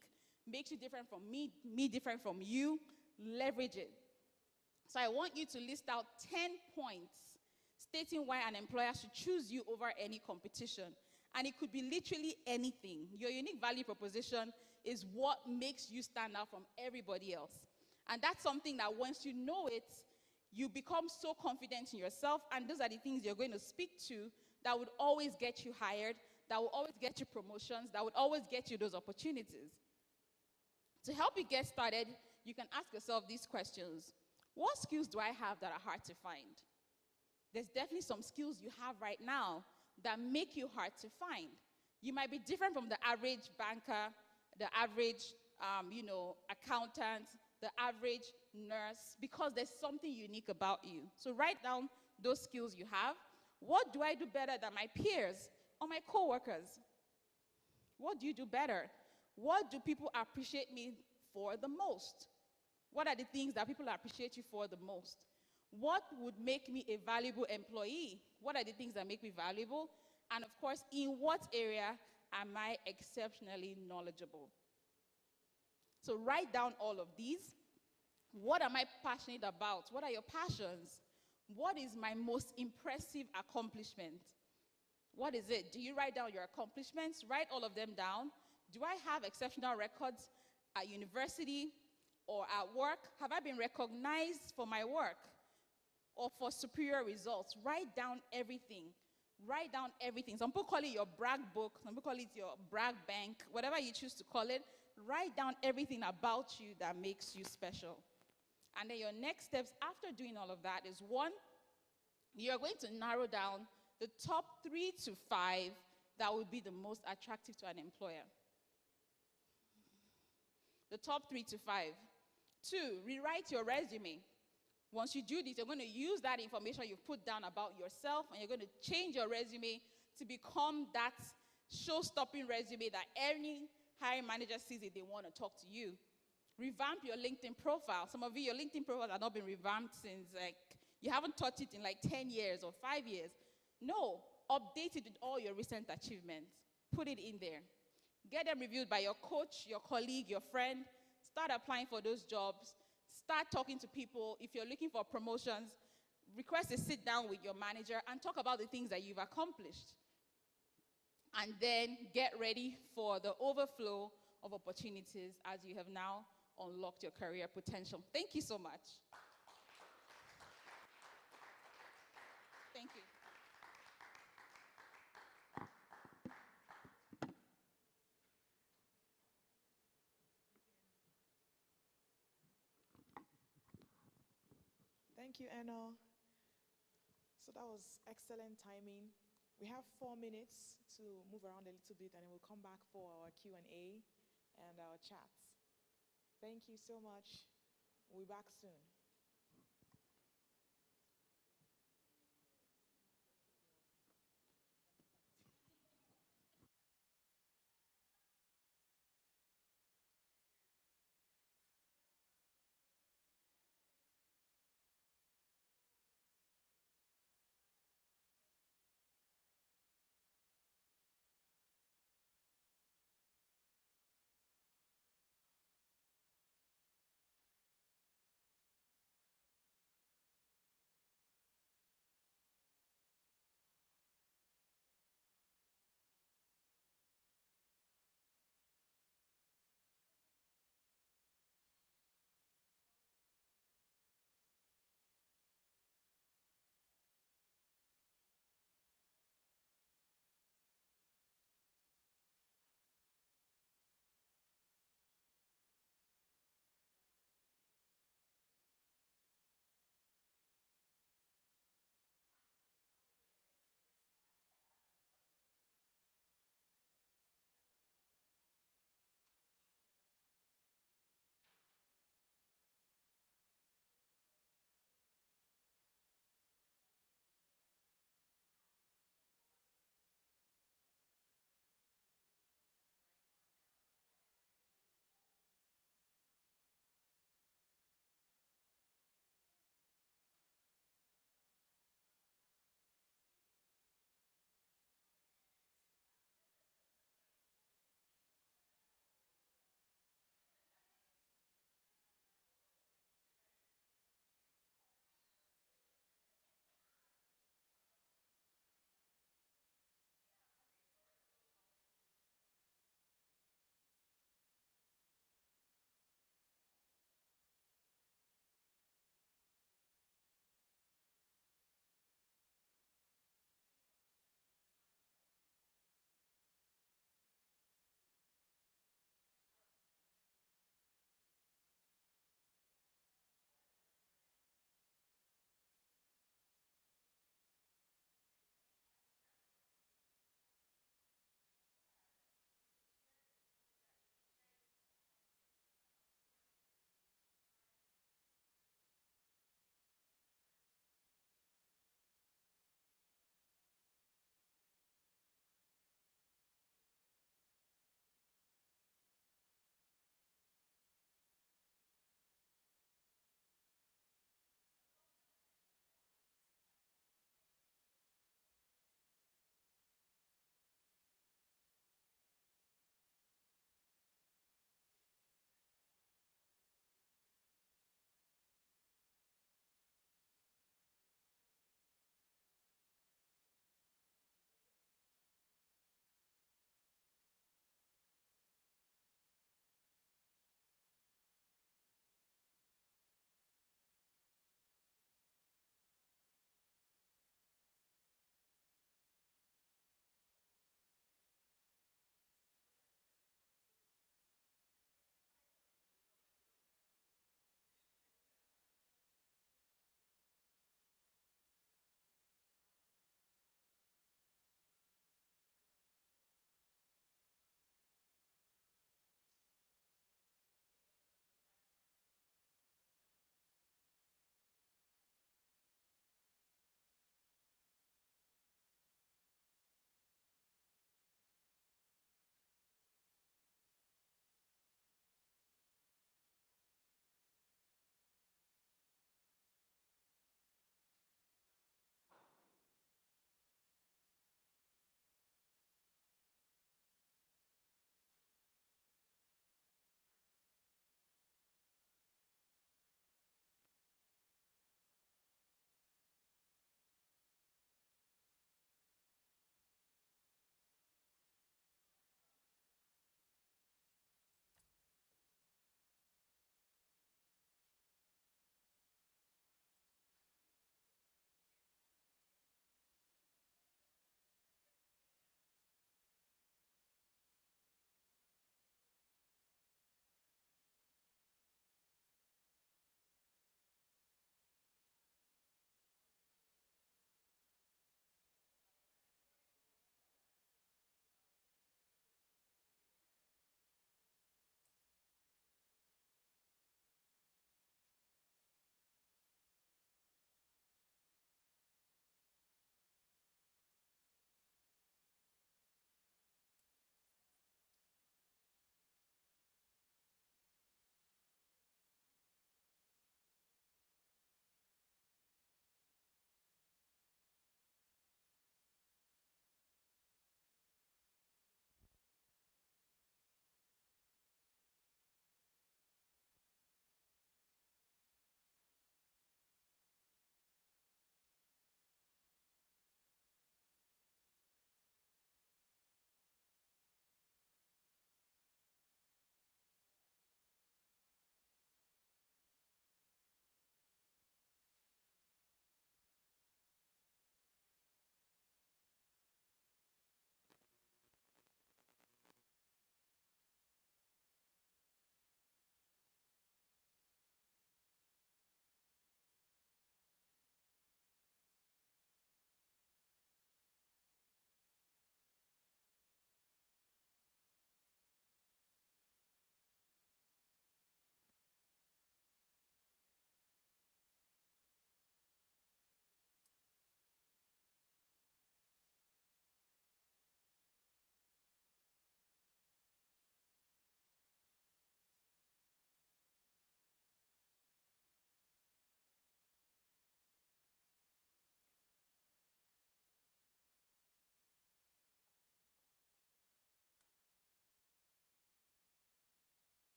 [SPEAKER 3] makes you different from me different from you. Leverage it. So I want you to list out 10 points stating why an employer should choose you over any competition. And it could be literally anything. Your unique value proposition is what makes you stand out from everybody else. And that's something that once you know it, you become so confident in yourself, and those are the things you're going to speak to that would always get you hired, that will always get you promotions, that would always get you those opportunities. To help you get started, you can ask yourself these questions. What skills do I have that are hard to find? There's definitely some skills you have right now that make you hard to find. You might be different from the average banker, the average, accountant, the average nurse, because there's something unique about you. So write down those skills you have. What do I do better than my peers or my coworkers? What do you do better? What do people appreciate me for the most? What are the things that people appreciate you for the most? What would make me a valuable employee? What are the things that make me valuable? And of course, in what area am I exceptionally knowledgeable? So write down all of these. What am I passionate about? What are your passions? What is my most impressive accomplishment? What is it? Do you write down your accomplishments? Write all of them down. Do I have exceptional records at university or at work? Have I been recognized for my work or for superior results? Write down everything. Write down everything. Some people call it your brag book. Some people call it your brag bank. Whatever you choose to call it. Write down everything about you that makes you special. And then your next steps after doing all of that is one, you're going to narrow down the top 3 to 5 that would be the most attractive to an employer. The top 3 to 5. 2, rewrite your resume. Once you do this, you're going to use that information you've put down about yourself, and you're going to change your resume to become that show-stopping resume that any hiring manager sees it, they want to talk to you. Revamp your LinkedIn profile. Some of you, your LinkedIn profile has not been revamped since, you haven't touched it in 10 years or 5 years. No, update it with all your recent achievements. Put it in there. Get them reviewed by your coach, your colleague, your friend. Start applying for those jobs. Start talking to people. If you're looking for promotions, request a sit down with your manager and talk about the things that you've accomplished. And then get ready for the overflow of opportunities as you have now unlocked your career potential. Thank you so much. Thank you.
[SPEAKER 1] Thank you, Anna. So that was excellent timing. We have 4 minutes to move around a little bit, and then we'll come back for our Q&A and our chats. Thank you so much. We'll be back soon.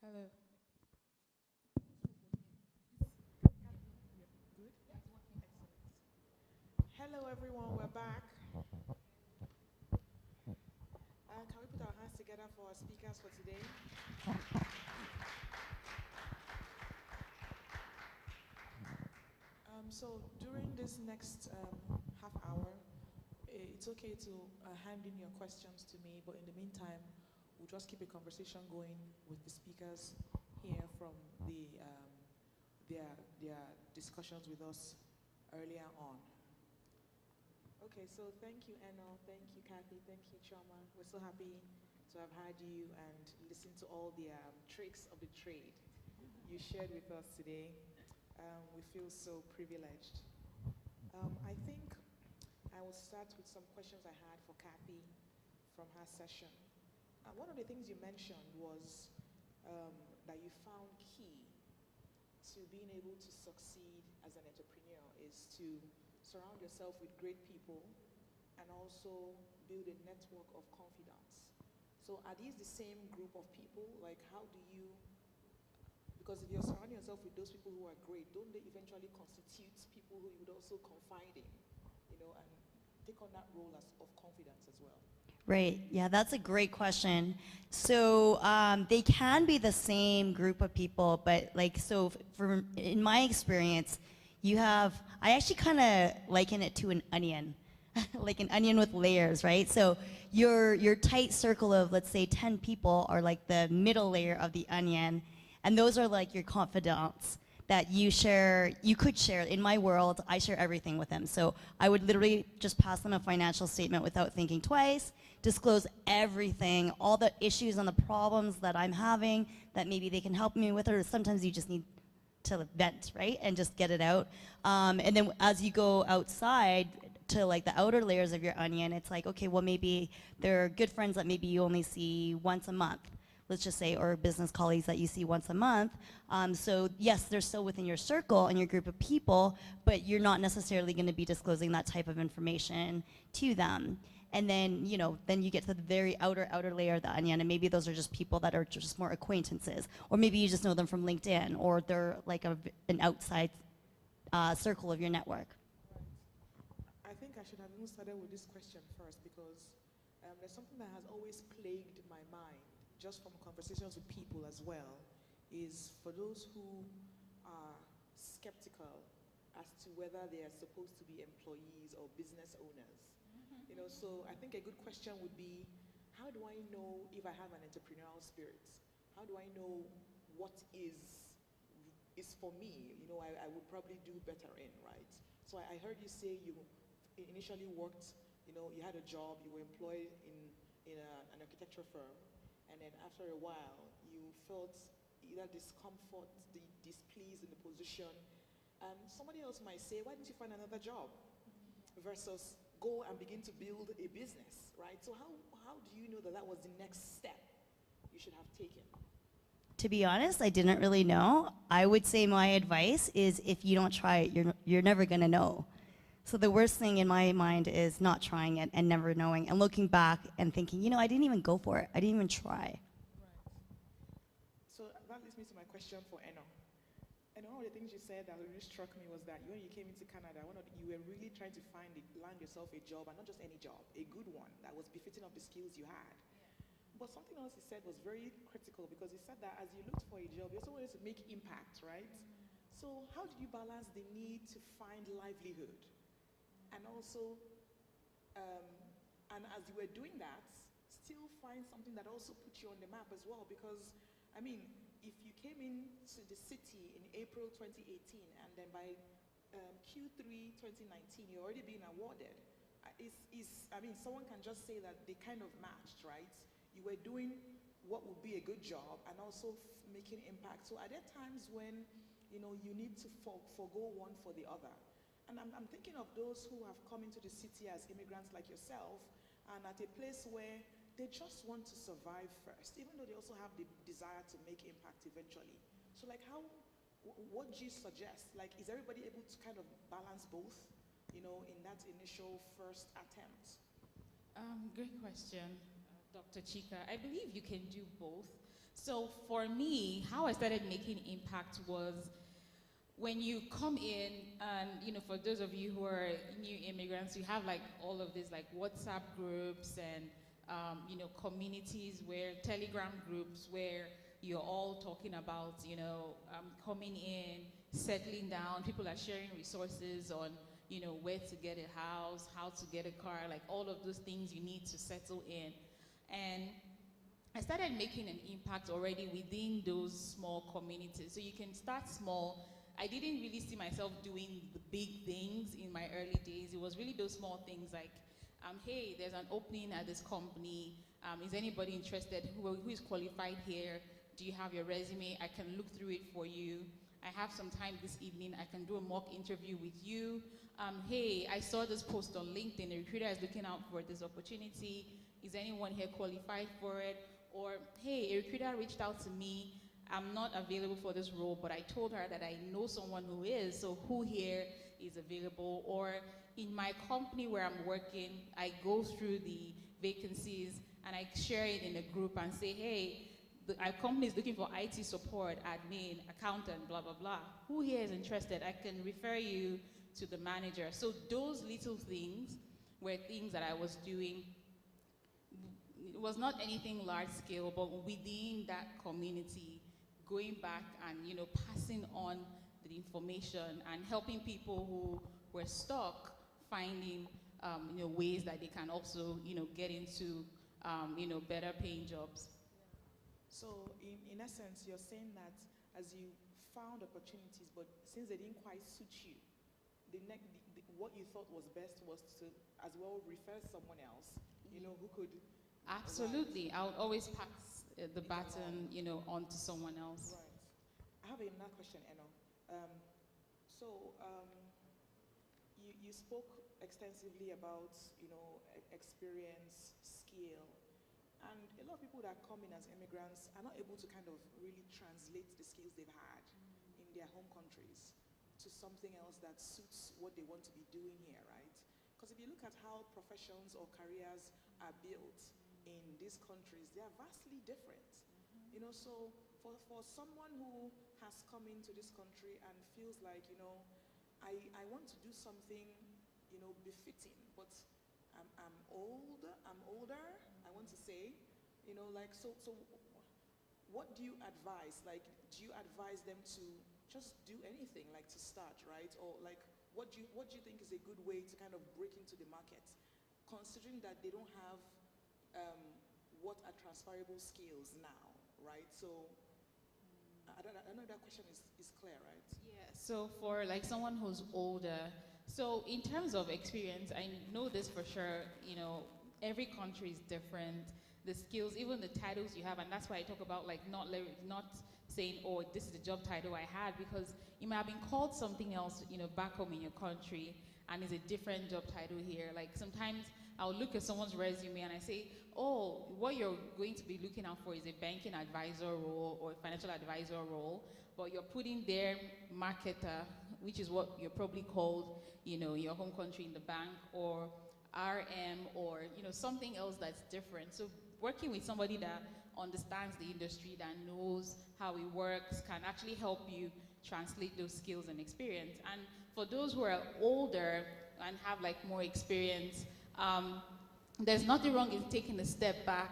[SPEAKER 3] Hello.
[SPEAKER 1] Hello, everyone. We're back. Can we put our hands together for our speakers for today? So during this next half hour, it's okay to hand in your questions to me, but in the meantime, we'll just keep a conversation going with the speakers here from their discussions with us earlier on. Okay, so thank you, Eno. Thank you, Kathy. Thank you, Chioma. We're so happy to have had you and listen to all the tricks of the trade you shared with us today. We feel so privileged. I think I will start with some questions I had for Kathy from her session. One of the things you mentioned was that you found key to being able to succeed as an entrepreneur is to surround yourself with great people and also build a network of confidants. So are these the same group of people? Like, how do you, because if you're surrounding yourself with those people who are great, don't they eventually constitute people who you would also confide in, and take on that role of confidence as well?
[SPEAKER 4] Right. Yeah, that's a great question. So they can be the same group of people, but in my experience, I actually kind of liken it to an onion, like an onion with layers, right? So your tight circle of, let's say, 10 people are like the middle layer of the onion, and those are like your confidants that you could share. In my world, I share everything with them. So I would literally just pass them a financial statement without thinking twice, disclose everything, all the issues and the problems that I'm having that maybe they can help me with, or sometimes you just need to vent, right? And just get it out. And then as you go outside to like the outer layers of your onion, it's like, okay, well maybe they're good friends that maybe you only see once a month, let's just say, or business colleagues that you see once a month. So yes, they're still within your circle and your group of people, but you're not necessarily gonna be disclosing that type of information to them. And then, then you get to the very outer layer of the onion, and maybe those are just people that are just more acquaintances, or maybe you just know them from LinkedIn, or they're like an outside circle of your network.
[SPEAKER 1] Right. I think I should have even started with this question first because there's something that has always plagued my mind, just from conversations with people as well, is for those who are skeptical as to whether they are supposed to be employees or business owners. So I think a good question would be, how do I know if I have an entrepreneurial spirit? How do I know what is for me? I would probably do better in, right? So I heard you say you initially worked, you had a job, you were employed in an architecture firm, and then after a while, you felt either discomfort, displeased in the position, and somebody else might say, why didn't you find another job? Versus go and begin to build a business, right? So how do you know that was the next step you should have taken?
[SPEAKER 4] To be honest, I didn't really know. I would say my advice is if you don't try it, you're never gonna know. So the worst thing in my mind is not trying it and never knowing and looking back and thinking, I didn't even go for it. I didn't even try.
[SPEAKER 1] Right. So that leads me to my question for Eno. And one of the things you said that really struck me was that when you came into Canada, you were really trying to land yourself a job, and not just any job, a good one that was befitting of the skills you had. Yeah. But something else he said was very critical, because he said that as you looked for a job, you also wanted to make impact, right? So how did you balance the need to find livelihood and also, and as you were doing that, still find something that also put you on the map as well? Because, if you came into the city in April 2018 and then by Q3 2019 you're already being awarded, someone can just say that they kind of matched, right? You were doing what would be a good job and also making impact. So are there times when you need to forgo one for the other? And I'm thinking of those who have come into the city as immigrants like yourself and at a place where they just want to survive first, even though they also have the desire to make impact eventually. So what do you suggest? Is everybody able to kind of balance both, in that initial first attempt?
[SPEAKER 3] Great question, Dr. Chika. I believe you can do both. So for me, how I started making impact was when you come in, and for those of you who are new immigrants, you have like all of these like WhatsApp groups and communities where Telegram groups where you're all talking about coming in, settling down. People are sharing resources on where to get a house, how to get a car, like all of those things you need to settle in. And I started making an impact already within those small communities. So you can start small. I didn't really see myself doing the big things in my early days. It was really those small things like, hey, there's an opening at this company. Is anybody interested? Who is qualified here? Do you have your resume? I can look through it for you. I have some time this evening. I can do a mock interview with you. Hey, I saw this post on LinkedIn. A recruiter is looking out for this opportunity. Is anyone here qualified for it? Or, hey, a recruiter reached out to me. I'm not available for this role, but I told her that I know someone who is, so who here is available? Or in my company where I'm working, I go through the vacancies and I share it in a group and say, hey, our company is looking for IT support, admin, accountant, blah, blah, blah. Who here is interested? I can refer you to the manager. So those little things were things that I was doing. It was not anything large scale, but within that community, going back and passing on the information and helping people who were stuck finding ways that they can also get into better paying jobs.
[SPEAKER 1] So in essence, you're saying that as you found opportunities, but since they didn't quite suit you, what you thought was best was to as well refer someone else, who could.
[SPEAKER 3] Absolutely, I would always pass the baton, on to someone else.
[SPEAKER 1] Right. I have another question, Eno. You spoke extensively about, experience, skill, and a lot of people that come in as immigrants are not able to kind of really translate the skills they've had in their home countries to something else that suits what they want to be doing here, right? Because if you look at how professions or careers are built in these countries, they are vastly different. So for someone who has come into this country and feels like, I want to do something, befitting, but I'm older, I want to say, so what do you advise? Like, do you advise them to just do anything, like to start, right? Or like, what do you think is a good way to kind of break into the market, considering that they don't have what are transferable skills now, right? So I know that question is clear, right?
[SPEAKER 3] Yeah, so for like someone who's older, so in terms of experience, I know this for sure, every country is different. The skills, even the titles you have, and that's why I talk about like not saying, oh, this is the job title I had, because you might have been called something else, back home in your country, and it's a different job title here. Like sometimes I'll look at someone's resume and I say, oh, what you're going to be looking out for is a banking advisor role or a financial advisor role, but you're putting there marketer, which is what you're probably called, in your home country in the bank, or RM, or something else that's different. So working with somebody that understands the industry, that knows how it works, can actually help you translate those skills and experience. And for those who are older and have like more experience, there's nothing wrong in taking a step back,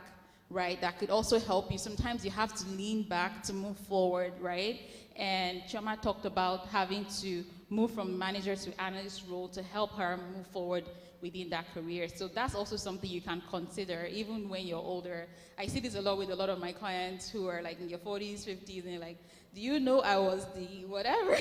[SPEAKER 3] right? That could also help you. Sometimes you have to lean back to move forward, right? And Chioma talked about having to move from manager to analyst role to help her move forward within that career. So that's also something you can consider even when you're older. I see this a lot with a lot of my clients who are like in their 40s, 50s, and they're like, do you know I was the whatever?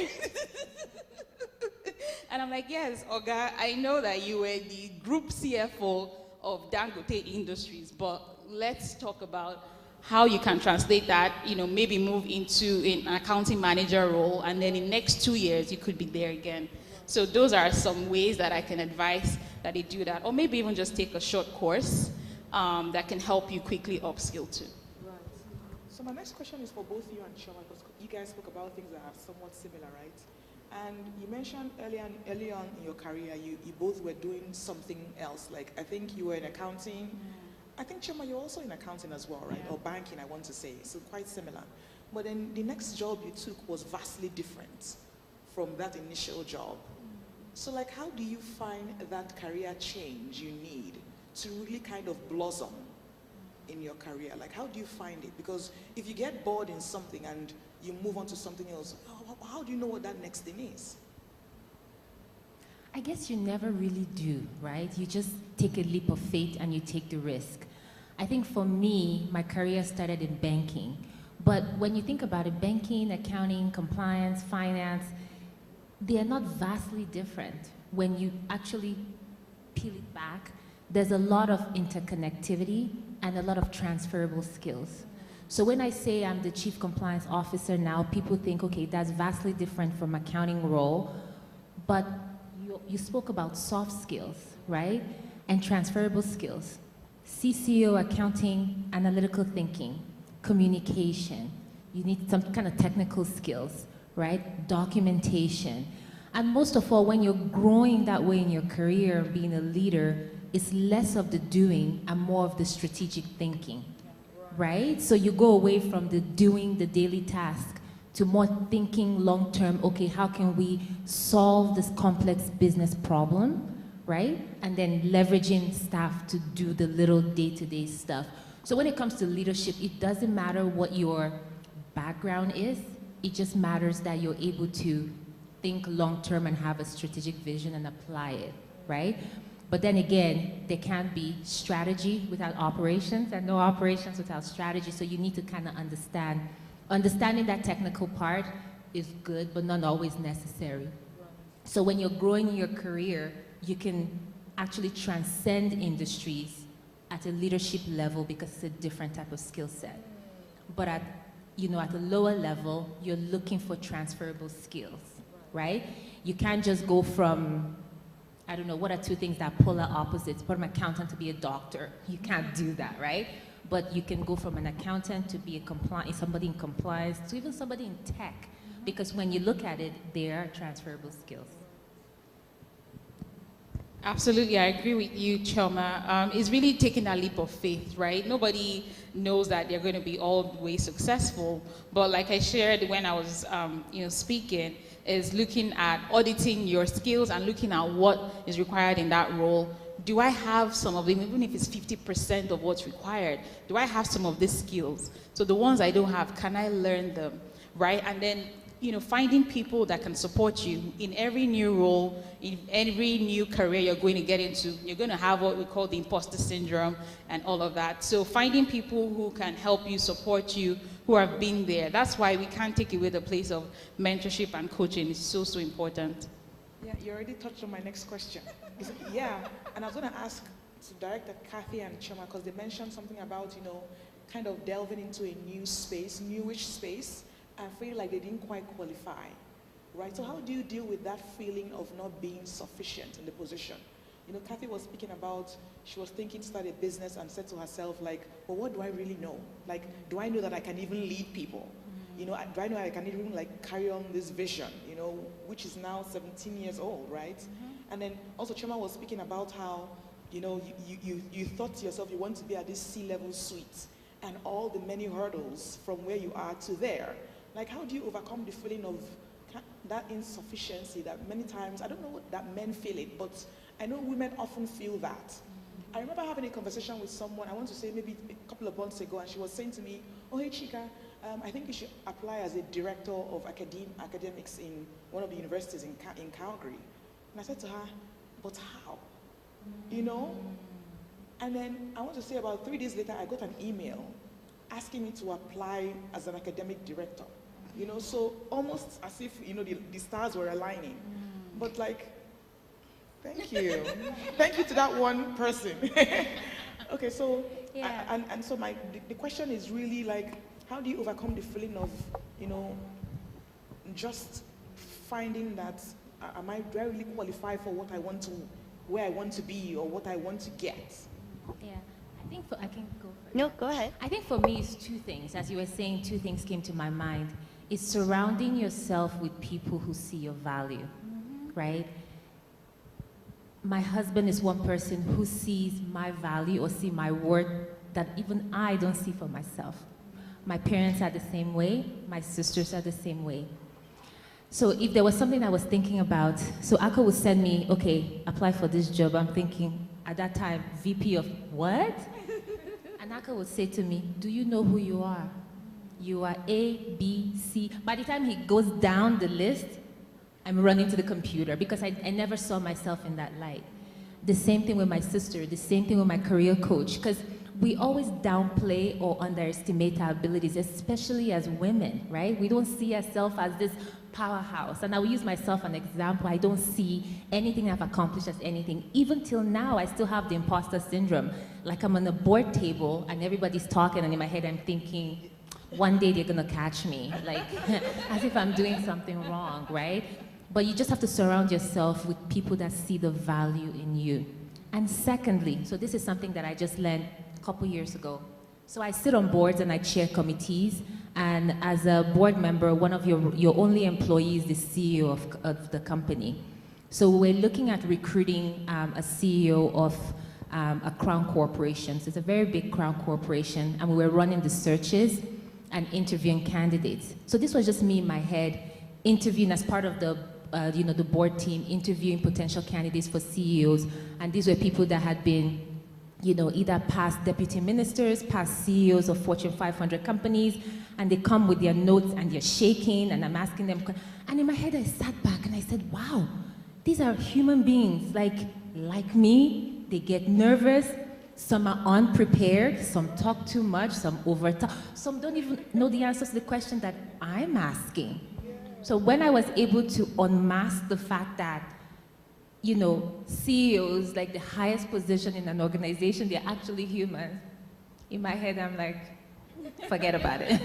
[SPEAKER 3] And I'm like, yes, Oga, I know that you were the group CFO of Dangote Industries, but let's talk about how you can translate that, maybe move into an accounting manager role, and then in the next 2 years, you could be there again. So those are some ways that I can advise that they do that, or maybe even just take a short course that can help you quickly upskill too.
[SPEAKER 1] Right. So my next question is for both you and Chioma, because you guys spoke about things that are somewhat similar, right? And you mentioned early on in your career, you both were doing something else. Like, I think you were in accounting, I think, Chioma, you're also in accounting as well, right? Or banking, I want to say. So quite similar. But then the next job you took was vastly different from that initial job. So like, how do you find that career change you need to really kind of blossom in your career? Like, how do you find it? Because if you get bored in something and you move on to something else, how do you know what that next thing is?
[SPEAKER 5] I guess you never really do, right? You just take a leap of faith and you take the risk. I think for me, my career started in banking. But when you think about it, banking, accounting, compliance, finance, they are not vastly different. When you actually peel it back, there's a lot of interconnectivity and a lot of transferable skills. So when I say I'm the chief compliance officer now, people think, okay, that's vastly different from accounting role, but you spoke about soft skills, right? And transferable skills. CCO, accounting, analytical thinking, communication. You need some kind of technical skills, right? Documentation. And most of all, when you're growing that way in your career, being a leader, it's less of the doing and more of the strategic thinking, right? So you go away from the doing the daily task to more thinking long-term, okay, how can we solve this complex business problem, right? And then leveraging staff to do the little day-to-day stuff. So when it comes to leadership, it doesn't matter what your background is, it just matters that you're able to think long-term and have a strategic vision and apply it, right? But then again, there can't be strategy without operations and no operations without strategy, so you need to kind of understand. Understanding that technical part is good, but not always necessary. So when you're growing in your career, you can actually transcend industries at a leadership level because it's a different type of skill set. But at a lower level, you're looking for transferable skills, right? You can't just go from, I don't know, what are two things that are polar opposites? From an accountant to be a doctor. You can't do that, right? But you can go from an accountant to be somebody in compliance, to even somebody in tech. Because when you look at it, they are transferable skills.
[SPEAKER 3] Absolutely, I agree with you, Chioma. It's really taking that leap of faith, right? Nobody knows that they're going to be always successful. But like I shared when I was speaking, is looking at auditing your skills and looking at what is required in that role. Do I have some of them, even if it's 50% of what's required? Do I have some of these skills? So the ones I don't have, can I learn them, right? And then, finding people that can support you in every new role, in every new career you're going to get into. You're going to have what we call the imposter syndrome and all of that. So finding people who can help you, support you, who have been there. That's why we can't take away the place of mentorship and coaching. It's so, so important.
[SPEAKER 1] Yeah, you already touched on my next question. Yeah, and I was going to ask to direct at Kathy and Chioma, because they mentioned something about, kind of delving into a new space, newish space, and feel like they didn't quite qualify, right? So how do you deal with that feeling of not being sufficient in the position? Kathy was speaking about, she was thinking to start a business and said to herself, like, well, what do I really know? Like, do I know that I can even lead people? Do I know I can even carry on this vision, which is now 17 years old, right? And then also Chioma was speaking about how, you thought to yourself you want to be at this C-level suite and all the many hurdles from where you are to there. Like, how do you overcome the feeling of that insufficiency that many times, I don't know that men feel it, but I know women often feel that. I remember having a conversation with someone, I want to say maybe a couple of months ago, and she was saying to me, oh, hey, Chika, I think you should apply as a director of academics in one of the universities in Calgary. And I said to her, but how? And then I want to say about 3 days later, I got an email asking me to apply as an academic director. So almost as if, the stars were aligning. But thank you. Thank you to that one person. Okay, so,
[SPEAKER 4] yeah.
[SPEAKER 1] and so the question is really how do you overcome the feeling of, just finding that, do I really qualify for what I want to, where I want to be or what I want to get?
[SPEAKER 5] Yeah, I can go first.
[SPEAKER 4] No, go ahead.
[SPEAKER 5] I think for me it's two things. As you were saying, two things came to my mind. It's surrounding yourself with people who see your value, right? my husband is one person who sees my value or see my worth that even I don't see for myself. My parents are the same way, my sisters are the same way. So if there was something I was thinking about, so Aka would send me, okay, apply for this job. I'm thinking, at that time, VP of what? And Aka would say to me, do you know who you are? You are A, B, C. By the time he goes down the list, I'm running to the computer because I never saw myself in that light. The same thing with my sister, the same thing with my career coach, because we always downplay or underestimate our abilities, especially as women, right? We don't see ourselves as this powerhouse. And I will use myself as an example. I don't see anything I've accomplished as anything. Even till now, I still have the imposter syndrome. Like I'm on a board table and everybody's talking and in my head I'm thinking, one day they're gonna catch me. Like, as if I'm doing something wrong, right? But you just have to surround yourself with people that see the value in you. And secondly, so this is something that I just learned a couple years ago. So I sit on boards and I chair committees. And as a board member, one of your only employees is the CEO of the company. So we're looking at recruiting a CEO of a crown corporation. So it's a very big crown corporation. And we were running the searches and interviewing candidates. So this was just me in my head, interviewing as part of the the board team, interviewing potential candidates for CEOs. And these were people that had been either past deputy ministers, past CEOs of Fortune 500 companies, and they come with their notes and they're shaking, and I'm asking them, and in my head I sat back and I said, wow, these are human beings like me. They get nervous, some are unprepared, some talk too much, some overtalk, some don't even know the answers to the question that I'm asking. So when I was able to unmask the fact that CEOs, like the highest position in an organization, they're actually humans. In my head, I'm like, forget about it,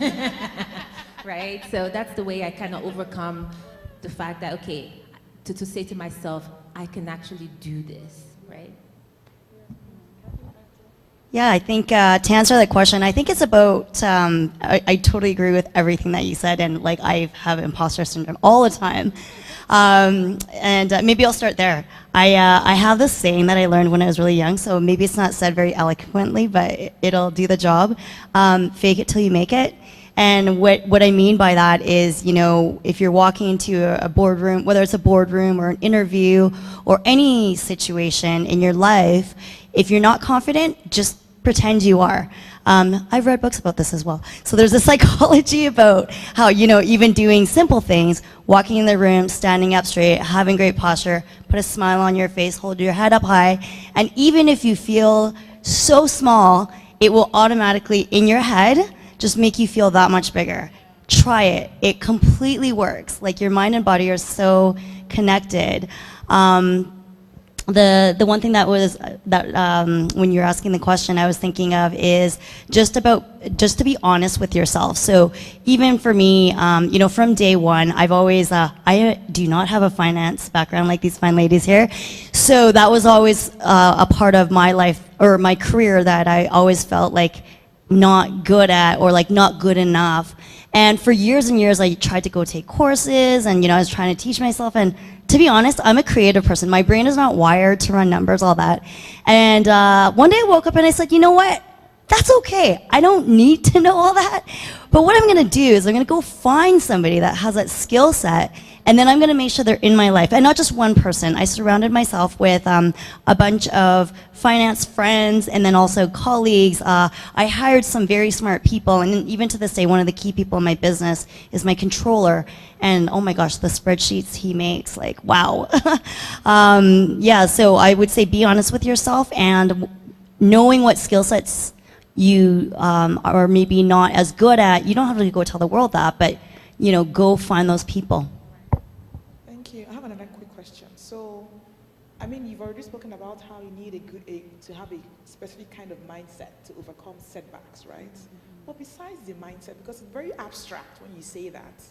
[SPEAKER 5] right? So that's the way I kind of overcome the fact that, okay, to say to myself, I can actually do this, right?
[SPEAKER 4] Yeah, I think to answer that question, I think it's about, I totally agree with everything that you said, and like I have imposter syndrome all the time. Maybe I'll start there. I have this saying that I learned when I was really young, so maybe it's not said very eloquently, but it'll do the job. Fake it till you make it. And what I mean by that is, if you're walking into a boardroom, whether it's a boardroom or an interview or any situation in your life, if you're not confident, just pretend you are. I've read books about this as well. So there's a psychology about how, even doing simple things, walking in the room, standing up straight, having great posture, put a smile on your face, hold your head up high, and even if you feel so small, it will automatically, in your head, just make you feel that much bigger. Try it. It completely works. Like your mind and body are so connected. The one thing that when you're asking the question I was thinking of is just to be honest with yourself. So even for me, from day one, I've always, I do not have a finance background like these fine ladies here. So that was always a part of my life or my career that I always felt like not good at or like not good enough. And for years and years, I tried to go take courses and, I was trying to teach myself. And to be honest, I'm a creative person. My brain is not wired to run numbers, all that. And one day I woke up and I said, you know what? That's okay. I don't need to know all that. But what I'm going to do is I'm going to go find somebody that has that skill set, and then I'm going to make sure they're in my life. And not just one person. I surrounded myself with a bunch of finance friends and then also colleagues. I hired some very smart people, and even to this day, one of the key people in my business is my controller. And oh my gosh, the spreadsheets he makes, like, wow. Yeah, so I would say be honest with yourself, and knowing what skill sets you are maybe not as good at, you don't have to go tell the world that, but go find those people.
[SPEAKER 1] Thank you. I have another quick question. So, you've already spoken about how you need to have a specific kind of mindset to overcome setbacks, right? But besides the mindset, because it's very abstract when you say that,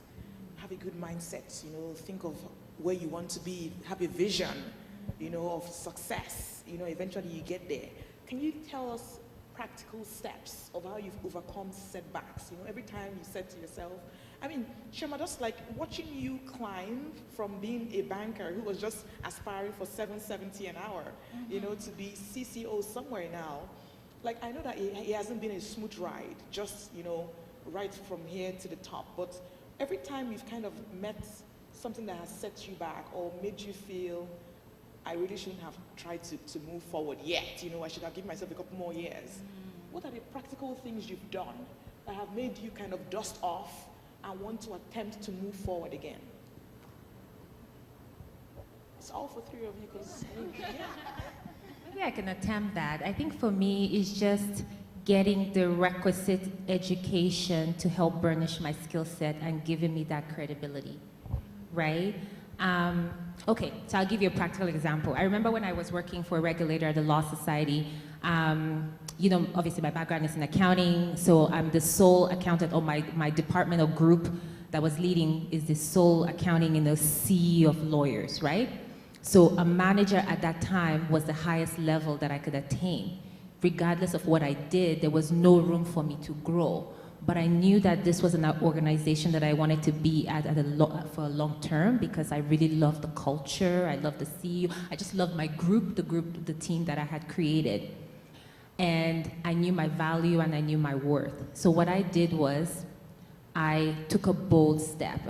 [SPEAKER 1] have a good mindset, think of where you want to be, have a vision, of success, eventually you get there. Can you tell us practical steps of how you've overcome setbacks? Every time you said to yourself, I mean, Chioma, just like watching you climb from being a banker who was just aspiring for $7.70 an hour, you know, to be CCO somewhere now. Like, I know that it hasn't been a smooth ride, just, you know, right from here to the top. But every time you've kind of met something that has set you back or made you feel, I really shouldn't have tried to move forward yet, you know, I should have given myself a couple more years. What are the practical things you've done that have made you kind of dust off and want to attempt to move forward again? It's all for three of you, because
[SPEAKER 5] Maybe I can attempt that. I think for me, it's just getting the requisite education to help burnish my skill set and giving me that credibility, right? Okay, so I'll give you a practical example. I remember when I was working for a regulator at the Law Society, you know, obviously my background is in accounting, so I'm the sole accountant, or my department or group that was leading is the sole accounting in the sea of lawyers, right? So a manager at that time was the highest level that I could attain. Regardless of what I did, there was no room for me to grow. But I knew that this was an organization that I wanted to be at for a long term, because I really loved the culture, I loved the CEO, I just loved my group, the team that I had created. And I knew my value and I knew my worth. So what I did was, I took a bold step.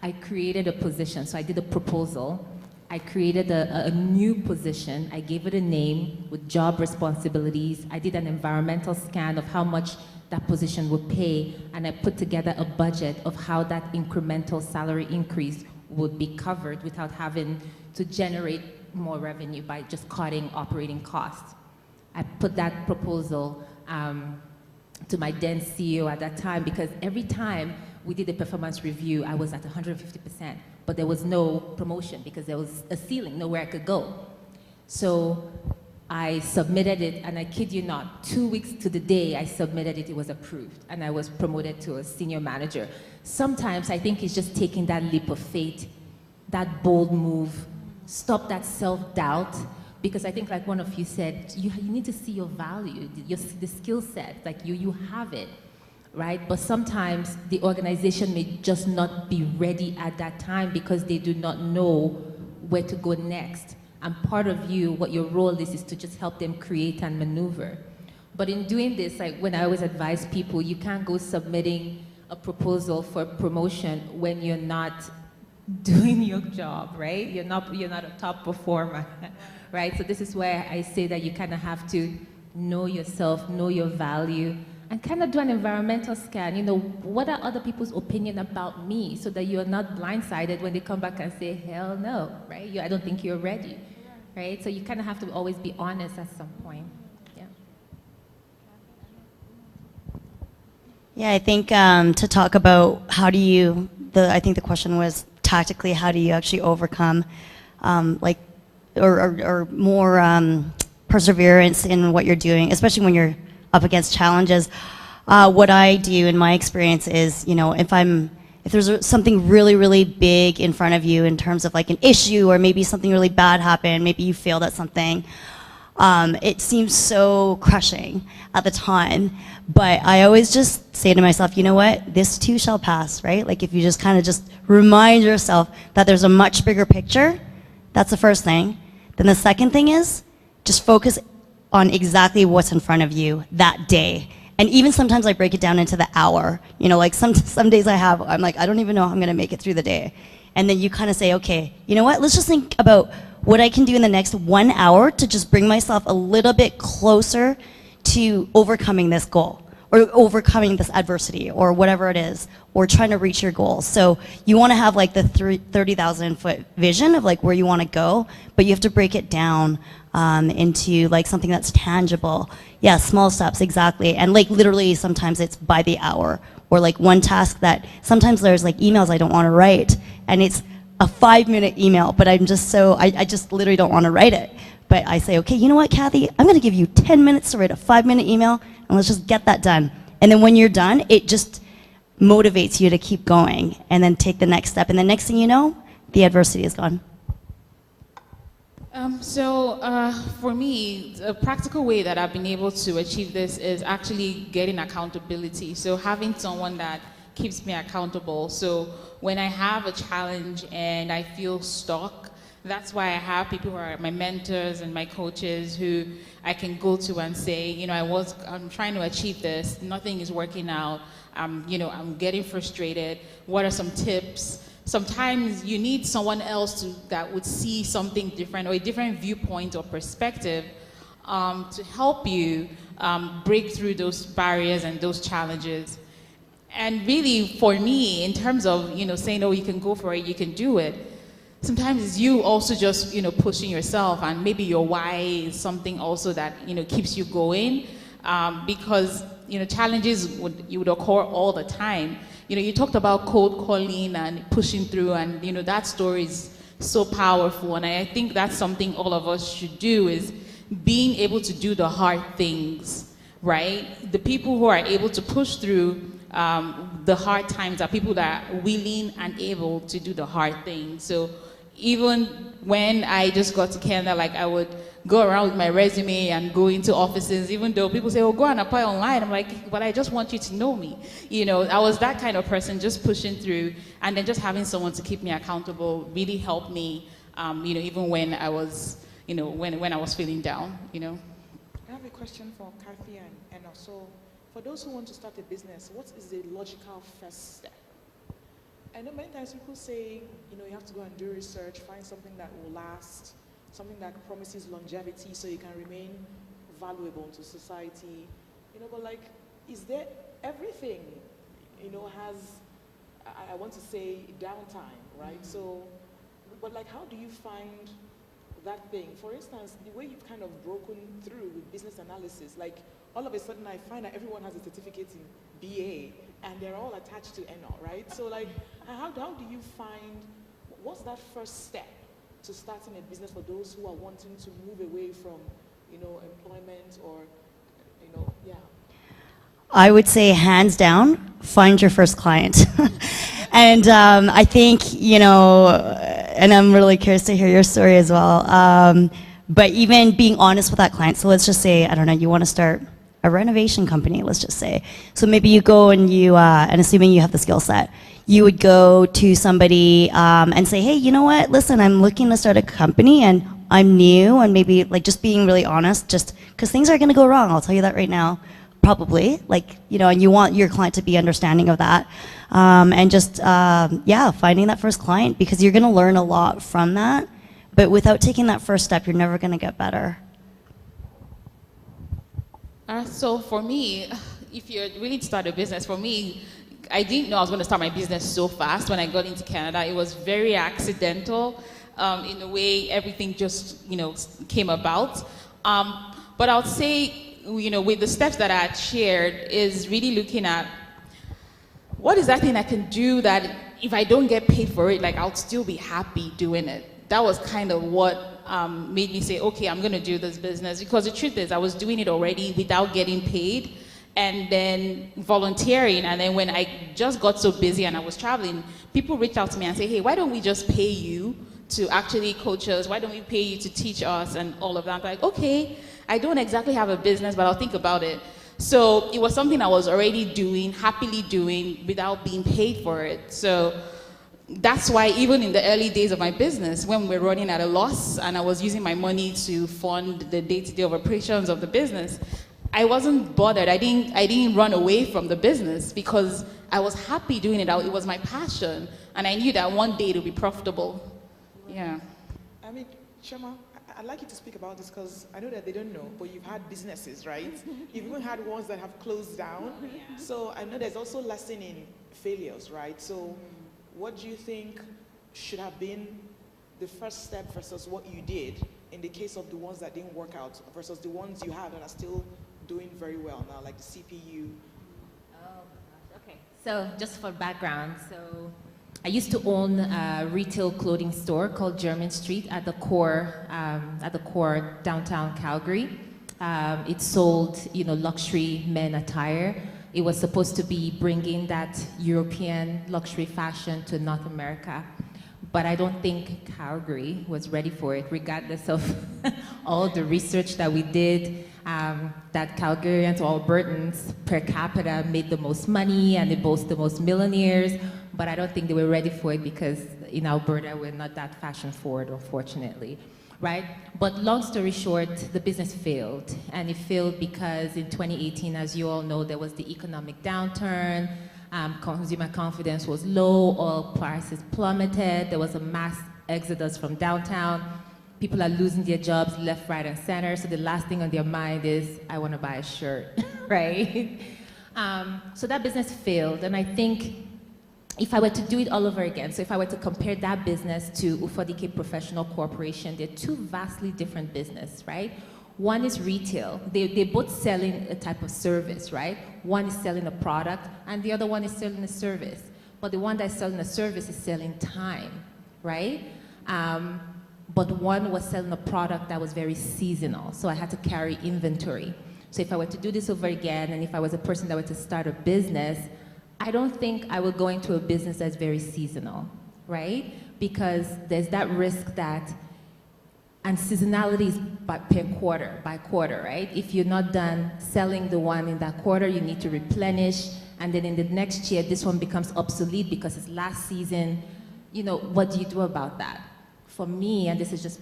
[SPEAKER 5] I created a position, so I did a proposal. I created a new position. I gave it a name with job responsibilities. I did an environmental scan of how much that position would pay, and I put together a budget of how that incremental salary increase would be covered without having to generate more revenue by just cutting operating costs. I put that proposal to my then CEO at that time, because every time we did a performance review, I was at 150%, but there was no promotion because there was a ceiling, nowhere I could go. So I submitted it, and I kid you not, 2 weeks to the day I submitted it, it was approved, and I was promoted to a senior manager. Sometimes I think it's just taking that leap of faith, that bold move, stop that self-doubt, because I think, like one of you said, you need to see your value, the skill set, like you have it, right? But sometimes the organization may just not be ready at that time because they do not know where to go next. And part of you, what your role is to just help them create and maneuver. But in doing this, like when I always advise people, you can't go submitting a proposal for promotion when you're not doing your job, right? You're not a top performer, right? So this is where I say that you kind of have to know yourself, know your value, and kind of do an environmental scan. You know, what are other people's opinion about me, so that you're not blindsided when they come back and say, hell no, right? I don't think you're ready, right? So you kind of have to always be honest at some point. Yeah.
[SPEAKER 4] Yeah, I think to talk about how do you, I think the question was tactically, how do you actually overcome or more perseverance in what you're doing, especially when you're up against challenges. What I do in my experience is, you know, if there's something really, really big in front of you in terms of like an issue, or maybe something really bad happened, maybe you failed at something, it seems so crushing at the time, but I always just say to myself, you know what, this too shall pass, right? Like if you just kind of just remind yourself that there's a much bigger picture, that's the first thing. Then the second thing is just focus on exactly what's in front of you that day. And even sometimes I break it down into the hour. You know, like some days I'm like, I don't even know how I'm gonna make it through the day. And then you kind of say, okay, you know what, let's just think about what I can do in the next 1 hour to just bring myself a little bit closer to overcoming this goal, or overcoming this adversity, or whatever it is, or trying to reach your goals. So you want to have like the 30,000-foot vision of like where you want to go, but you have to break it down into like something that's tangible. Yeah, small steps, exactly. And like literally sometimes it's by the hour, or like one task that sometimes there's like emails I don't want to write, and it's a 5-minute email, but I'm just I just literally don't want to write it. But I say, okay, you know what, Kathy, I'm gonna give you 10 minutes to write a 5-minute email, and let's just get that done. And then when you're done, it just motivates you to keep going and then take the next step. And the next thing you know, the adversity is gone.
[SPEAKER 3] For me, a practical way that I've been able to achieve this is actually getting accountability. So having someone that keeps me accountable. So when I have a challenge and I feel stuck, that's why I have people who are my mentors and my coaches who I can go to and say, you know, I'm trying to achieve this, nothing is working out, I'm getting frustrated. What are some tips? Sometimes you need someone else that would see something different or a different viewpoint or perspective to help you break through those barriers and those challenges. And really, for me, in terms of, saying, oh, you can go for it, you can do it, sometimes it's you also just, pushing yourself, and maybe your why is something also that, keeps you going, because, challenges would occur all the time. You talked about cold calling and pushing through, and, that story is so powerful, and I think that's something all of us should do, is being able to do the hard things, right? The people who are able to push through the hard times are people that are willing and able to do the hard things. So even when I just got to Canada, like, I would go around with my resume and go into offices, even though people say, oh, go and apply online. I'm like, but I just want you to know me. I was that kind of person, just pushing through, and then just having someone to keep me accountable really helped me, even when I was, when I was feeling down,
[SPEAKER 1] I have a question for Kathy and also, for those who want to start a business, what is the logical first step? I know many times people say, you have to go and do research, find something that will last, something that promises longevity so you can remain valuable to society. But like, is there everything, has, I want to say, downtime, right? So, but like, how do you find that thing? For instance, the way you've kind of broken through with business analysis, like, all of a sudden I find that everyone has a certificate in BA and they're all attached to NR, right? So like, how do you find, what's that first step to starting a business for those who are wanting to move away from, employment or, yeah?
[SPEAKER 4] I would say, hands down, find your first client. And I think, and I'm really curious to hear your story as well, but even being honest with that client. So let's just say, I don't know, you want to start a renovation company, let's just say. So maybe you go and and assuming you have the skill set, you would go to somebody and say, hey, you know what, listen, I'm looking to start a company and I'm new, and maybe like just being really honest, just because things are going to go wrong, I'll tell you that right now, probably, like, and you want your client to be understanding of that, and just, finding that first client, because you're going to learn a lot from that, but without taking that first step, you're never going to get better.
[SPEAKER 3] So for me, if you're willing to start a business, for me, I didn't know I was going to start my business so fast when I got into Canada. It was very accidental, in a way everything just, came about. But I would say, with the steps that I had shared, is really looking at what is that thing I can do that if I don't get paid for it, like, I'll still be happy doing it. That was kind of what made me say, okay, I'm going to do this business. Because the truth is, I was doing it already without getting paid, and then volunteering. And then when I just got so busy and I was traveling, people reached out to me and say, hey, why don't we just pay you to actually coach us? Why don't we pay you to teach us and all of that? I'm like, okay, I don't exactly have a business, but I'll think about it. So it was something I was already doing, happily doing, without being paid for it. So that's why even in the early days of my business, when we were running at a loss and I was using my money to fund the day-to-day operations of the business, I wasn't bothered. I didn't run away from the business because I was happy doing it. It was my passion, and I knew that one day it would be profitable. Yeah.
[SPEAKER 1] I mean, Chioma, I'd like you to speak about this because I know that they don't know, but you've had businesses, right? You've even had ones that have closed down. Yeah. So I know there's also lesson in failures, right? So what do you think should have been the first step versus what you did in the case of the ones that didn't work out versus the ones you have that are still doing very well now, like the CPU?
[SPEAKER 5] Oh, gosh. Okay. So just for background, so I used to own a retail clothing store called German Street at the core downtown Calgary. It sold, luxury men attire. It was supposed to be bringing that European luxury fashion to North America. But I don't think Calgary was ready for it, regardless of all the research that we did. that Calgarians or Albertans per capita made the most money and they boast the most millionaires, but I don't think they were ready for it because in Alberta we're not that fashion forward, unfortunately, right? But long story short, the business failed, and it failed because in 2018, as you all know, there was the economic downturn, consumer confidence was low, oil prices plummeted, there was a mass exodus from downtown. People are losing their jobs left, right, and center, so the last thing on their mind is, I want to buy a shirt, right? So that business failed, and I think if I were to do it all over again, so if I were to compare that business to Ufodike Professional Corporation, they're two vastly different businesses, right? One is retail. They're both selling a type of service, right? One is selling a product, and the other one is selling a service. But the one that's selling a service is selling time, right? But one was selling a product that was very seasonal, so I had to carry inventory. So if I were to do this over again, and if I was a person that were to start a business, I don't think I would go into a business that's very seasonal, right? Because there's that risk that, and seasonality is by quarter, right? If you're not done selling the one in that quarter, you need to replenish, and then in the next year, this one becomes obsolete because it's last season. You know, what do you do about that? For me, and this is just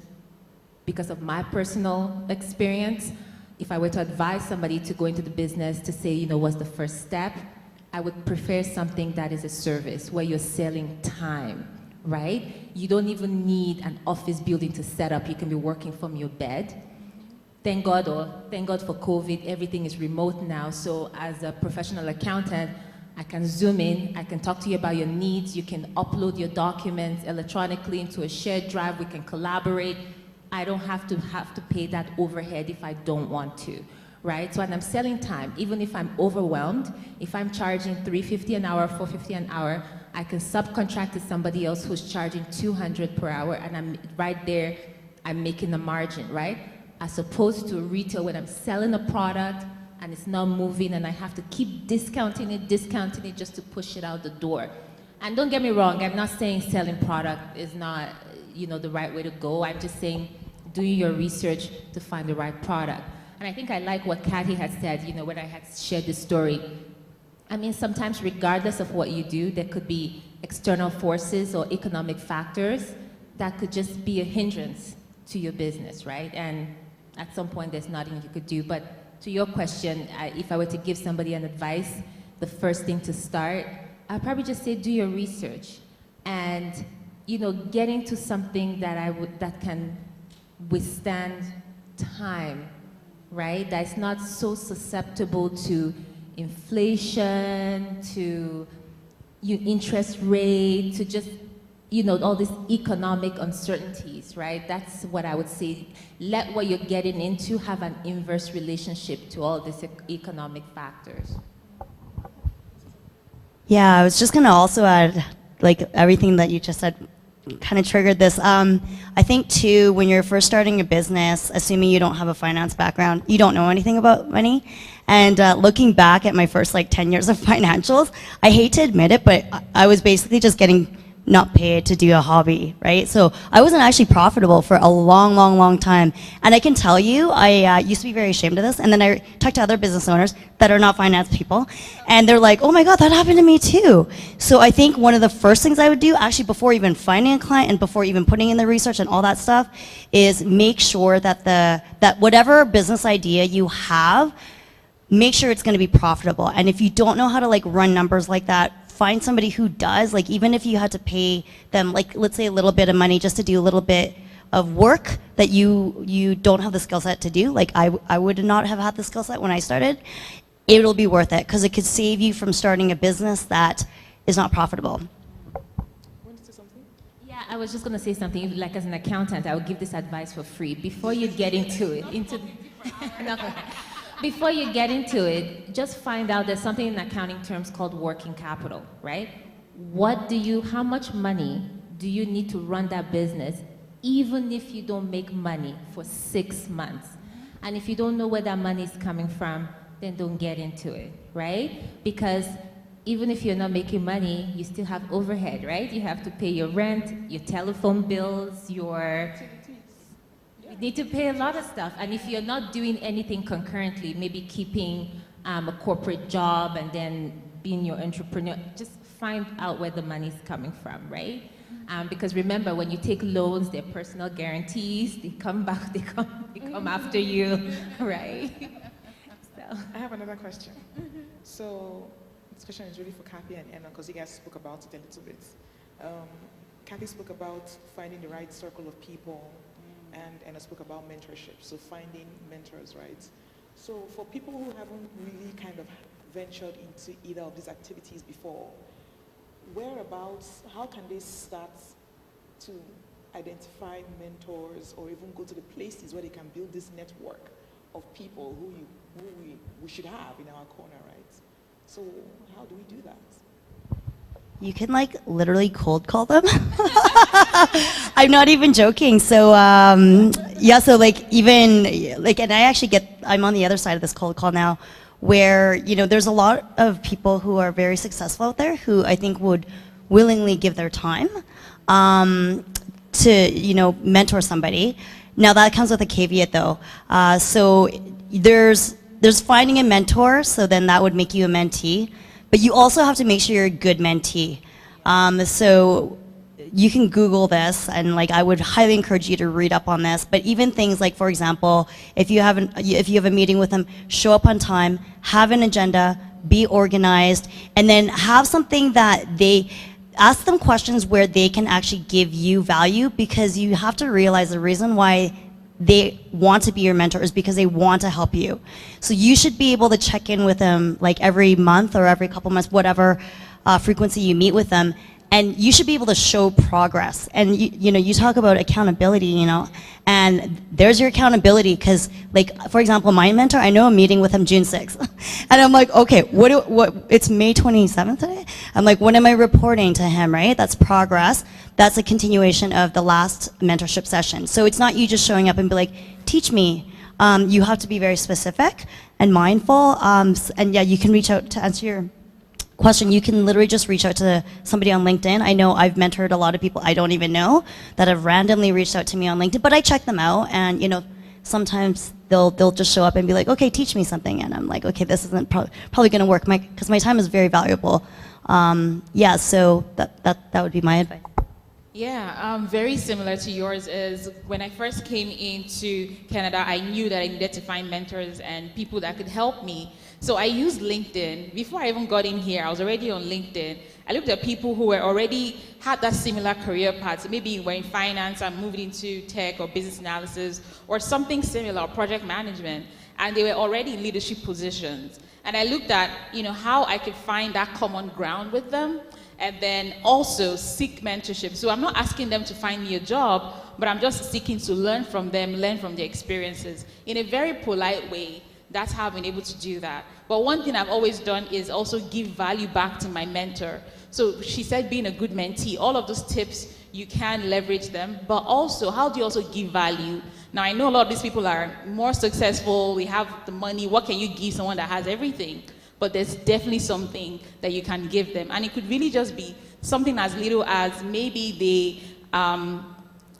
[SPEAKER 5] because of my personal experience, if I were to advise somebody to go into the business to say, you know, what's the first step, I would prefer something that is a service where you're selling time, right? You don't even need an office building to set up. You can be working from your bed. Thank God for COVID, everything is remote now. So as a professional accountant, I can zoom in, I can talk to you about your needs, you can upload your documents electronically into a shared drive, we can collaborate. I don't have to pay that overhead if I don't want to, right? So when I'm selling time, even if I'm overwhelmed, if I'm charging $350 an hour, $450 an hour, I can subcontract to somebody else who's charging $200 per hour, and I'm right there, I'm making a margin, right? As opposed to retail, when I'm selling a product, and it's not moving, and I have to keep discounting it just to push it out the door. And don't get me wrong, I'm not saying selling product is not, you know, the right way to go. I'm just saying doing your research to find the right product. And I think I like what Kathy had said, you know, when I had shared the story. I mean, sometimes regardless of what you do, there could be external forces or economic factors that could just be a hindrance to your business, right? And at some point, there's nothing you could do. But to your question, if I were to give somebody an advice, the first thing to start, I'd probably just say do your research, and you know, get into something that can withstand time, right? That's not so susceptible to inflation, to interest rate, to just, you know, all these economic uncertainties, right? That's what I would say. Let what you're getting into have an inverse relationship to all these economic factors.
[SPEAKER 4] Yeah, I was just gonna also add, like everything that you just said kind of triggered this. I think too, when you're first starting a business, assuming you don't have a finance background, you don't know anything about money. And looking back at my first like 10 years of financials, I hate to admit it, but I was basically just getting not paid to do a hobby, right? So I wasn't actually profitable for a long time. And I can tell you, I used to be very ashamed of this. And then I talked to other business owners that are not finance people. And they're like, oh my God, that happened to me too. So I think one of the first things I would do, actually before even finding a client and before even putting in the research and all that stuff, is make sure that that whatever business idea you have, make sure it's gonna be profitable. And if you don't know how to like run numbers like that, find somebody who does. Like even if you had to pay them, like let's say a little bit of money just to do a little bit of work that you don't have the skill set to do, like I would not have had the skill set when I started, it'll be worth it because it could save you from starting a business that is not profitable.
[SPEAKER 1] Want to say something?
[SPEAKER 5] Yeah, I was just going to say something. Like as an accountant, I would give this advice for free. Before you get into it, before you get into it, just find out there's something in accounting terms called working capital, right? How much money do you need to run that business, even if you don't make money for 6 months? And if you don't know where that money is coming from, then don't get into it, right? Because even if you're not making money, you still have overhead, right? You have to pay your rent, your telephone bills, your You need to pay a lot of stuff. And if you're not doing anything concurrently, maybe keeping a corporate job and then being your entrepreneur, just find out where the money's coming from, right? Because remember, when you take loans, they're personal guarantees. They come back, they come after you, right? So.
[SPEAKER 1] I have another question. So this question is really for Kathy and Anna, because you guys spoke about it a little bit. Kathy spoke about finding the right circle of people, and Anna spoke about mentorship, so finding mentors, right? So for people who haven't really kind of ventured into either of these activities before, whereabouts, how can they start to identify mentors or even go to the places where they can build this network of people who we should have in our corner, right? So how do we do that?
[SPEAKER 4] You can like literally cold call them. I'm not even joking. So yeah, so like even like, and I actually I'm on the other side of this cold call now, where, you know, there's a lot of people who are very successful out there who I think would willingly give their time to, you know, mentor somebody. Now that comes with a caveat though. So there's finding a mentor, so then that would make you a mentee, but you also have to make sure you're a good mentee. So you can Google this, and like I would highly encourage you to read up on this. But even things like, for example, if you have a meeting with them, show up on time, have an agenda, be organized, and then have something that they ask them questions where they can actually give you value, because you have to realize the reason why they want to be your mentor is because they want to help you. So you should be able to check in with them like every month or every couple months, whatever frequency you meet with them. And you should be able to show progress. And you know, you talk about accountability, you know, and there's your accountability, because like, for example, my mentor, I know I'm meeting with him June 6th. And I'm like, okay, it's May 27th today? I'm like, what am I reporting to him, right? That's progress. That's a continuation of the last mentorship session. So it's not you just showing up and be like, teach me. You have to be very specific and mindful. And yeah, you can reach out to answer your question. You can literally just reach out to somebody on LinkedIn. I know I've mentored a lot of people I don't even know that have randomly reached out to me on LinkedIn, but I check them out, and you know, sometimes they'll just show up and be like, okay, teach me something, and I'm like, okay, this isn't probably going to work, because my time is very valuable. Yeah, so that would be my advice.
[SPEAKER 3] Yeah, very similar to yours. Is when I first came into Canada, I knew that I needed to find mentors and people that could help me. So I used LinkedIn. Before I even got in here, I was already on LinkedIn. I looked at people who were already had that similar career path. So maybe you were in finance and moved into tech or business analysis or something similar, or project management, and they were already in leadership positions. And I looked at, you know, how I could find that common ground with them, and then also seek mentorship. So I'm not asking them to find me a job, but I'm just seeking to learn from them, learn from their experiences in a very polite way. That's how I've been able to do that. But one thing I've always done is also give value back to my mentor. So she said being a good mentee, all of those tips, you can leverage them, but also how do you also give value? Now I know a lot of these people are more successful, we have the money, what can you give someone that has everything? But there's definitely something that you can give them. And it could really just be something as little as maybe they,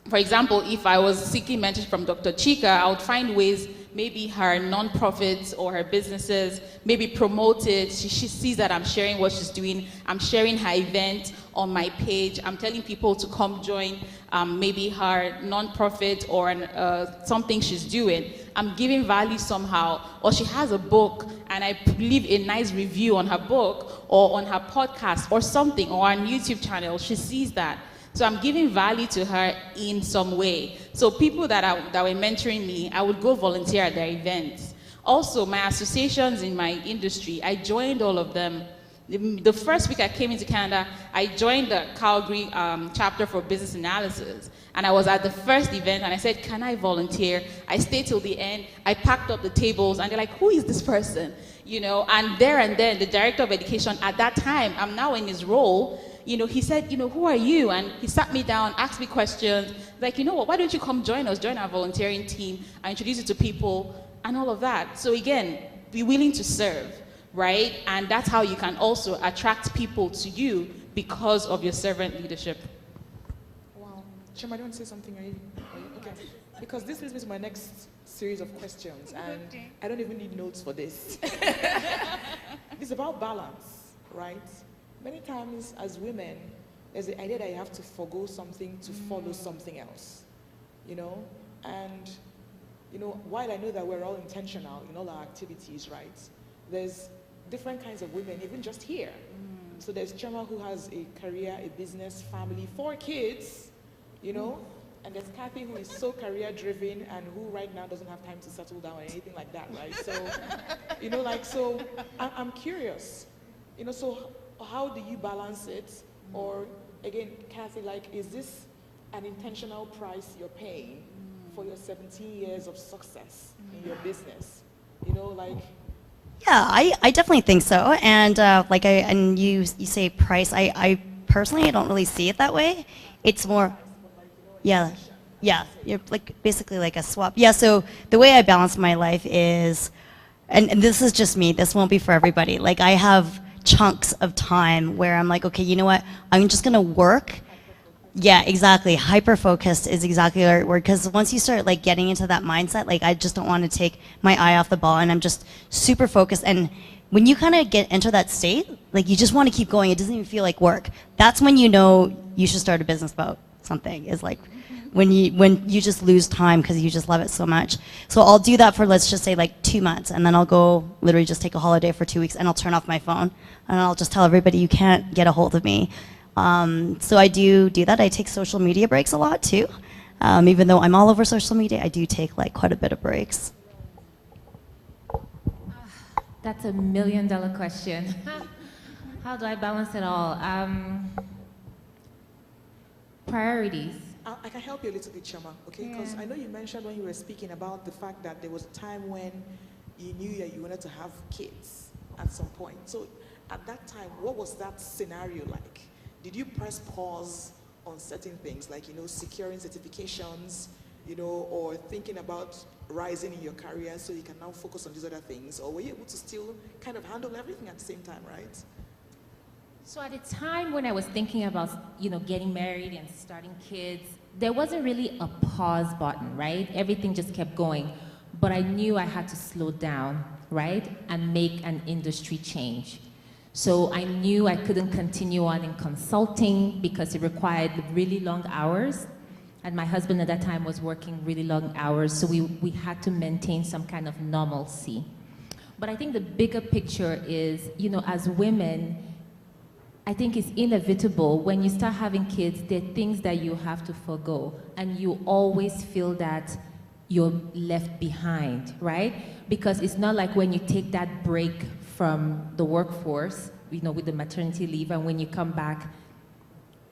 [SPEAKER 3] for example, if I was seeking mentorship from Dr. Chika, I would find ways, maybe her nonprofits or her businesses, maybe promote it. She sees that I'm sharing what she's doing. I'm sharing her event on my page. I'm telling people to come join maybe her nonprofit or something she's doing. I'm giving value somehow. Or she has a book and I leave a nice review on her book or on her podcast or something, or on YouTube channel. She sees that. So I'm giving value to her in some way. So people that were mentoring me, I would go volunteer at their events. Also, my associations in my industry, I joined all of them. The first week I came into Canada, I joined the Calgary chapter for business analysis. And I was at the first event and I said, can I volunteer? I stayed till the end. I packed up the tables and they're like, who is this person? You know, and there and then the director of education at that time, I'm now in his role, you know, he said, you know, who are you? And he sat me down, asked me questions, like, you know what, why don't you come join us, join our volunteering team, I introduce you to people, and all of that. So again, be willing to serve, right? And that's how you can also attract people to you because of your servant leadership.
[SPEAKER 1] Wow. Chioma, do you want to say something? Okay. Because this leads me to my next series of questions, and
[SPEAKER 3] Okay.
[SPEAKER 1] I don't even need notes for this. It's about balance, right? Many times as women, there's the idea that you have to forgo something to follow something else, you know? And, you know, while I know that we're all intentional in all our activities, right? There's different kinds of women, even just here. So there's Chioma, who has a career, a business, family, 4 kids, you know? And there's Kathy, who is so career driven and who right now doesn't have time to settle down or anything like that, right? So, you know, like, so I'm curious, you know, so how do you balance it? Or again, Kathy, like, is this an intentional price you're paying for your 17 years of success in your business? You know, like,
[SPEAKER 4] Yeah, I definitely think so. And and you say price. I personally don't really see it that way. It's more, yeah, yeah. You're like basically like a swap. Yeah. So the way I balance my life is, and this is just me. This won't be for everybody. Like I have chunks of time where I'm like, okay, you know what? I'm just gonna work. Yeah, exactly. Hyper focused is exactly the right word, because once you start like getting into that mindset, like I just don't want to take my eye off the ball, and I'm just super focused. And when you kind of get into that state, like you just want to keep going. It doesn't even feel like work. That's when you know you should start a business about something. Is like when you just lose time because you just love it so much. So I'll do that for, let's just say, like 2 months, and then I'll go literally just take a holiday for 2 weeks, and I'll turn off my phone, and I'll just tell everybody you can't get a hold of me. So I do that. I take social media breaks a lot too. Even though I'm all over social media, I do take like quite a bit of breaks.
[SPEAKER 5] That's $1 million question. How do I balance it all? Priorities.
[SPEAKER 1] I can help you a little bit, Chioma, okay? Because
[SPEAKER 5] Yeah.
[SPEAKER 1] I know you mentioned when you were speaking about the fact that there was a time when you knew that you wanted to have kids at some point. So at that time, what was that scenario like? Did you press pause on certain things, like, you know, securing certifications, you know, or thinking about rising in your career so you can now focus on these other things? Or were you able to still kind of handle everything at the same time, right?
[SPEAKER 5] So at the time when I was thinking about, you know, getting married and starting kids, there wasn't really a pause button, right? Everything just kept going. But I knew I had to slow down, right? And make an industry change. So I knew I couldn't continue on in consulting because it required really long hours. And my husband at that time was working really long hours, so we had to maintain some kind of normalcy. But I think the bigger picture is, you know, as women, I think it's inevitable when you start having kids, there are things that you have to forgo, and you always feel that you're left behind, right? Because it's not like when you take that break from the workforce, you know, with the maternity leave, and when you come back,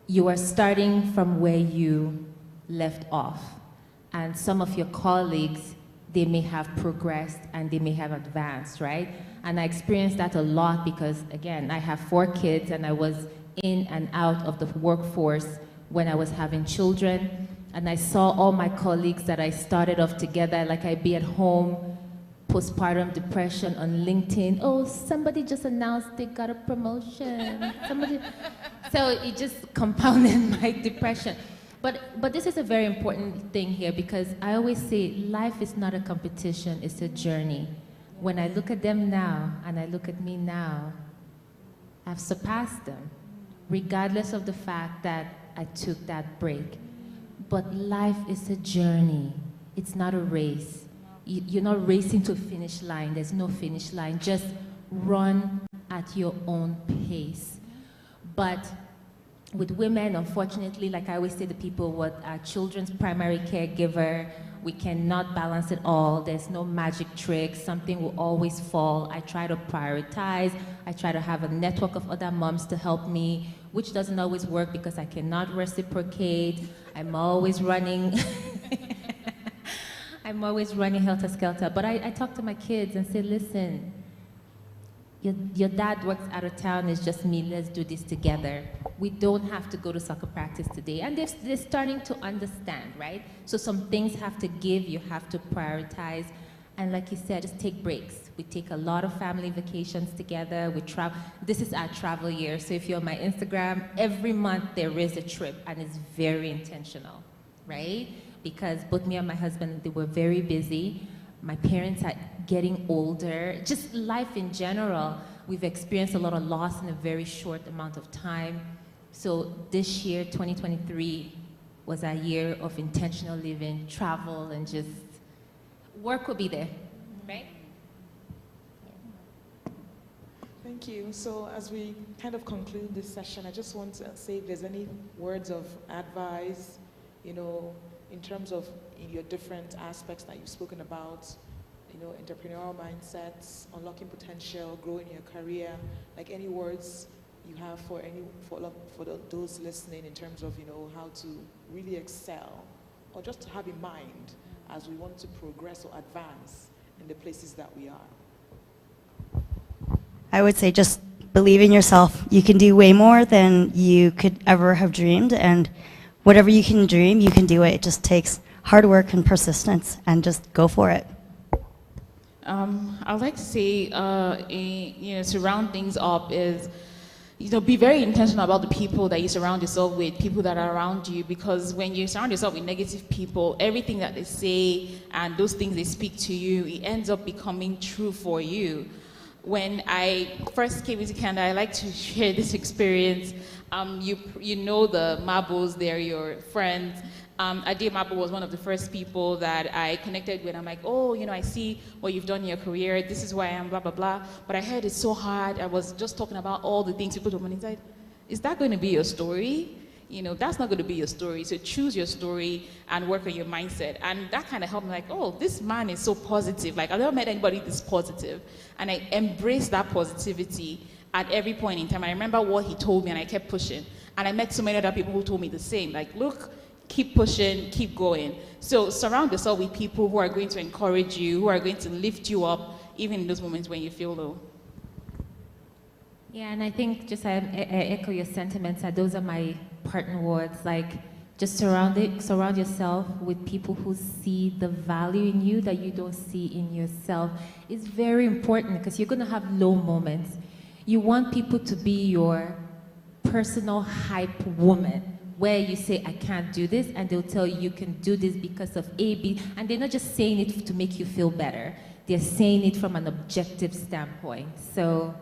[SPEAKER 5] you are starting from where you left off. And some of your colleagues, they may have progressed and they may have advanced, right? And I experienced that a lot because, again, I have 4 kids and I was in and out of the workforce when I was having children. And I saw all my colleagues that I started off together, like I'd be at home, postpartum depression on LinkedIn. Oh, somebody just announced they got a promotion. So it just compounded my depression. But this is a very important thing here because I always say life is not a competition, it's a journey. When I look at them now and I look at me now, I've surpassed them, regardless of the fact that I took that break. But life is a journey. It's not a race. You're not racing to a finish line. There's no finish line. Just run at your own pace. But with women, unfortunately, like I always say to people, what our children's primary caregiver, we cannot balance it all. There's no magic trick. Something will always fall. I try to prioritize. I try to have a network of other moms to help me, which doesn't always work because I cannot reciprocate. I'm always running. I'm always running helter-skelter. But I talk to my kids and say, listen, your dad works out of town, it's just me, let's do this together. We don't have to go to soccer practice today. And they're starting to understand, right? So some things have to give, you have to prioritize. And like you said, just take breaks. We take a lot of family vacations together, we travel. This is our travel year, so if you're on my Instagram, every month there is a trip, and it's very intentional, right? because both me and my husband, they were very busy. My parents are getting older, just life in general. We've experienced a lot of loss in a very short amount of time. So this year, 2023, was our year of intentional living, travel, and just work will be there, right?
[SPEAKER 1] Thank you. So as we kind of conclude this session, I just want to say if there's any words of advice, you know, in terms of in your different aspects that you've spoken about, you know, entrepreneurial mindsets, unlocking potential, growing your career, like any words you have for those listening in terms of, you know, how to really excel, or just to have in mind as we want to progress or advance in the places that we are.
[SPEAKER 4] I would say just believe in yourself. You can do way more than you could ever have dreamed, and whatever you can dream, you can do it. It just takes hard work and persistence, and just go for it.
[SPEAKER 3] I'd like to say, you know, to round things up is, you know, be very intentional about the people that you surround yourself with, people that are around you, because when you surround yourself with negative people, everything that they say and those things they speak to you, it ends up becoming true for you. When I first came into Canada, I like to share this experience. You know the Mabos, they're your friends. Ade Mabo was one of the first people that I connected with. I'm like, oh, you know, I see what you've done in your career. This is where I am, blah, blah, blah. But I heard it's so hard. I was just talking about all the things people do on inside. Is that going to be your story? You know, that's not going to be your story. So choose your story and work on your mindset. And that kind of helped me, like, oh, this man is so positive. Like, I've never met anybody this positive. And I embraced that positivity at every point in time. I remember what he told me, and I kept pushing. And I met so many other people who told me the same. Like, look, keep pushing, keep going. So surround yourself with people who are going to encourage you, who are going to lift you up, even in those moments when you feel low.
[SPEAKER 5] Yeah, and I think just I echo your sentiments. That those are my partner words. Like, just surround yourself with people who see the value in you that you don't see in yourself. It's very important because you're going to have low moments. You want people to be your personal hype woman, where you say, I can't do this, and they'll tell you you can do this because of A, B, and they're not just saying it to make you feel better. They're saying it from an objective standpoint. So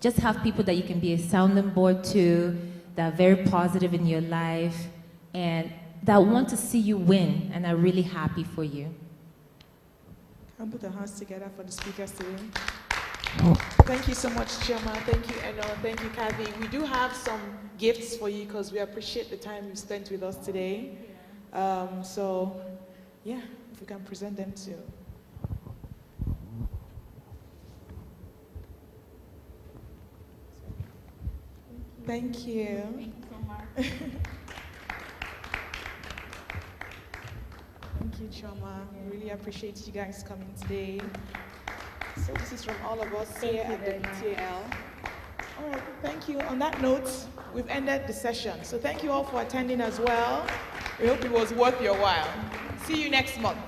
[SPEAKER 5] just have people that you can be a sounding board to, that are very positive in your life, and that want to see you win and are really happy for you.
[SPEAKER 1] Can we put our hands together for the speakers today? Thank you so much, Chioma. Thank you, Eno. Thank you, Kathy. We do have some gifts for you because we appreciate the time you spent with us today. So, yeah, if we can present them to. Thank you.
[SPEAKER 3] Thank you so much.
[SPEAKER 1] Thank you, Chioma. We really appreciate you guys coming today. So this is from all of us here at the WTAL. All right, thank you. On that note, we've ended the session. So thank you all for attending as well. We hope it was worth your while. See you next month.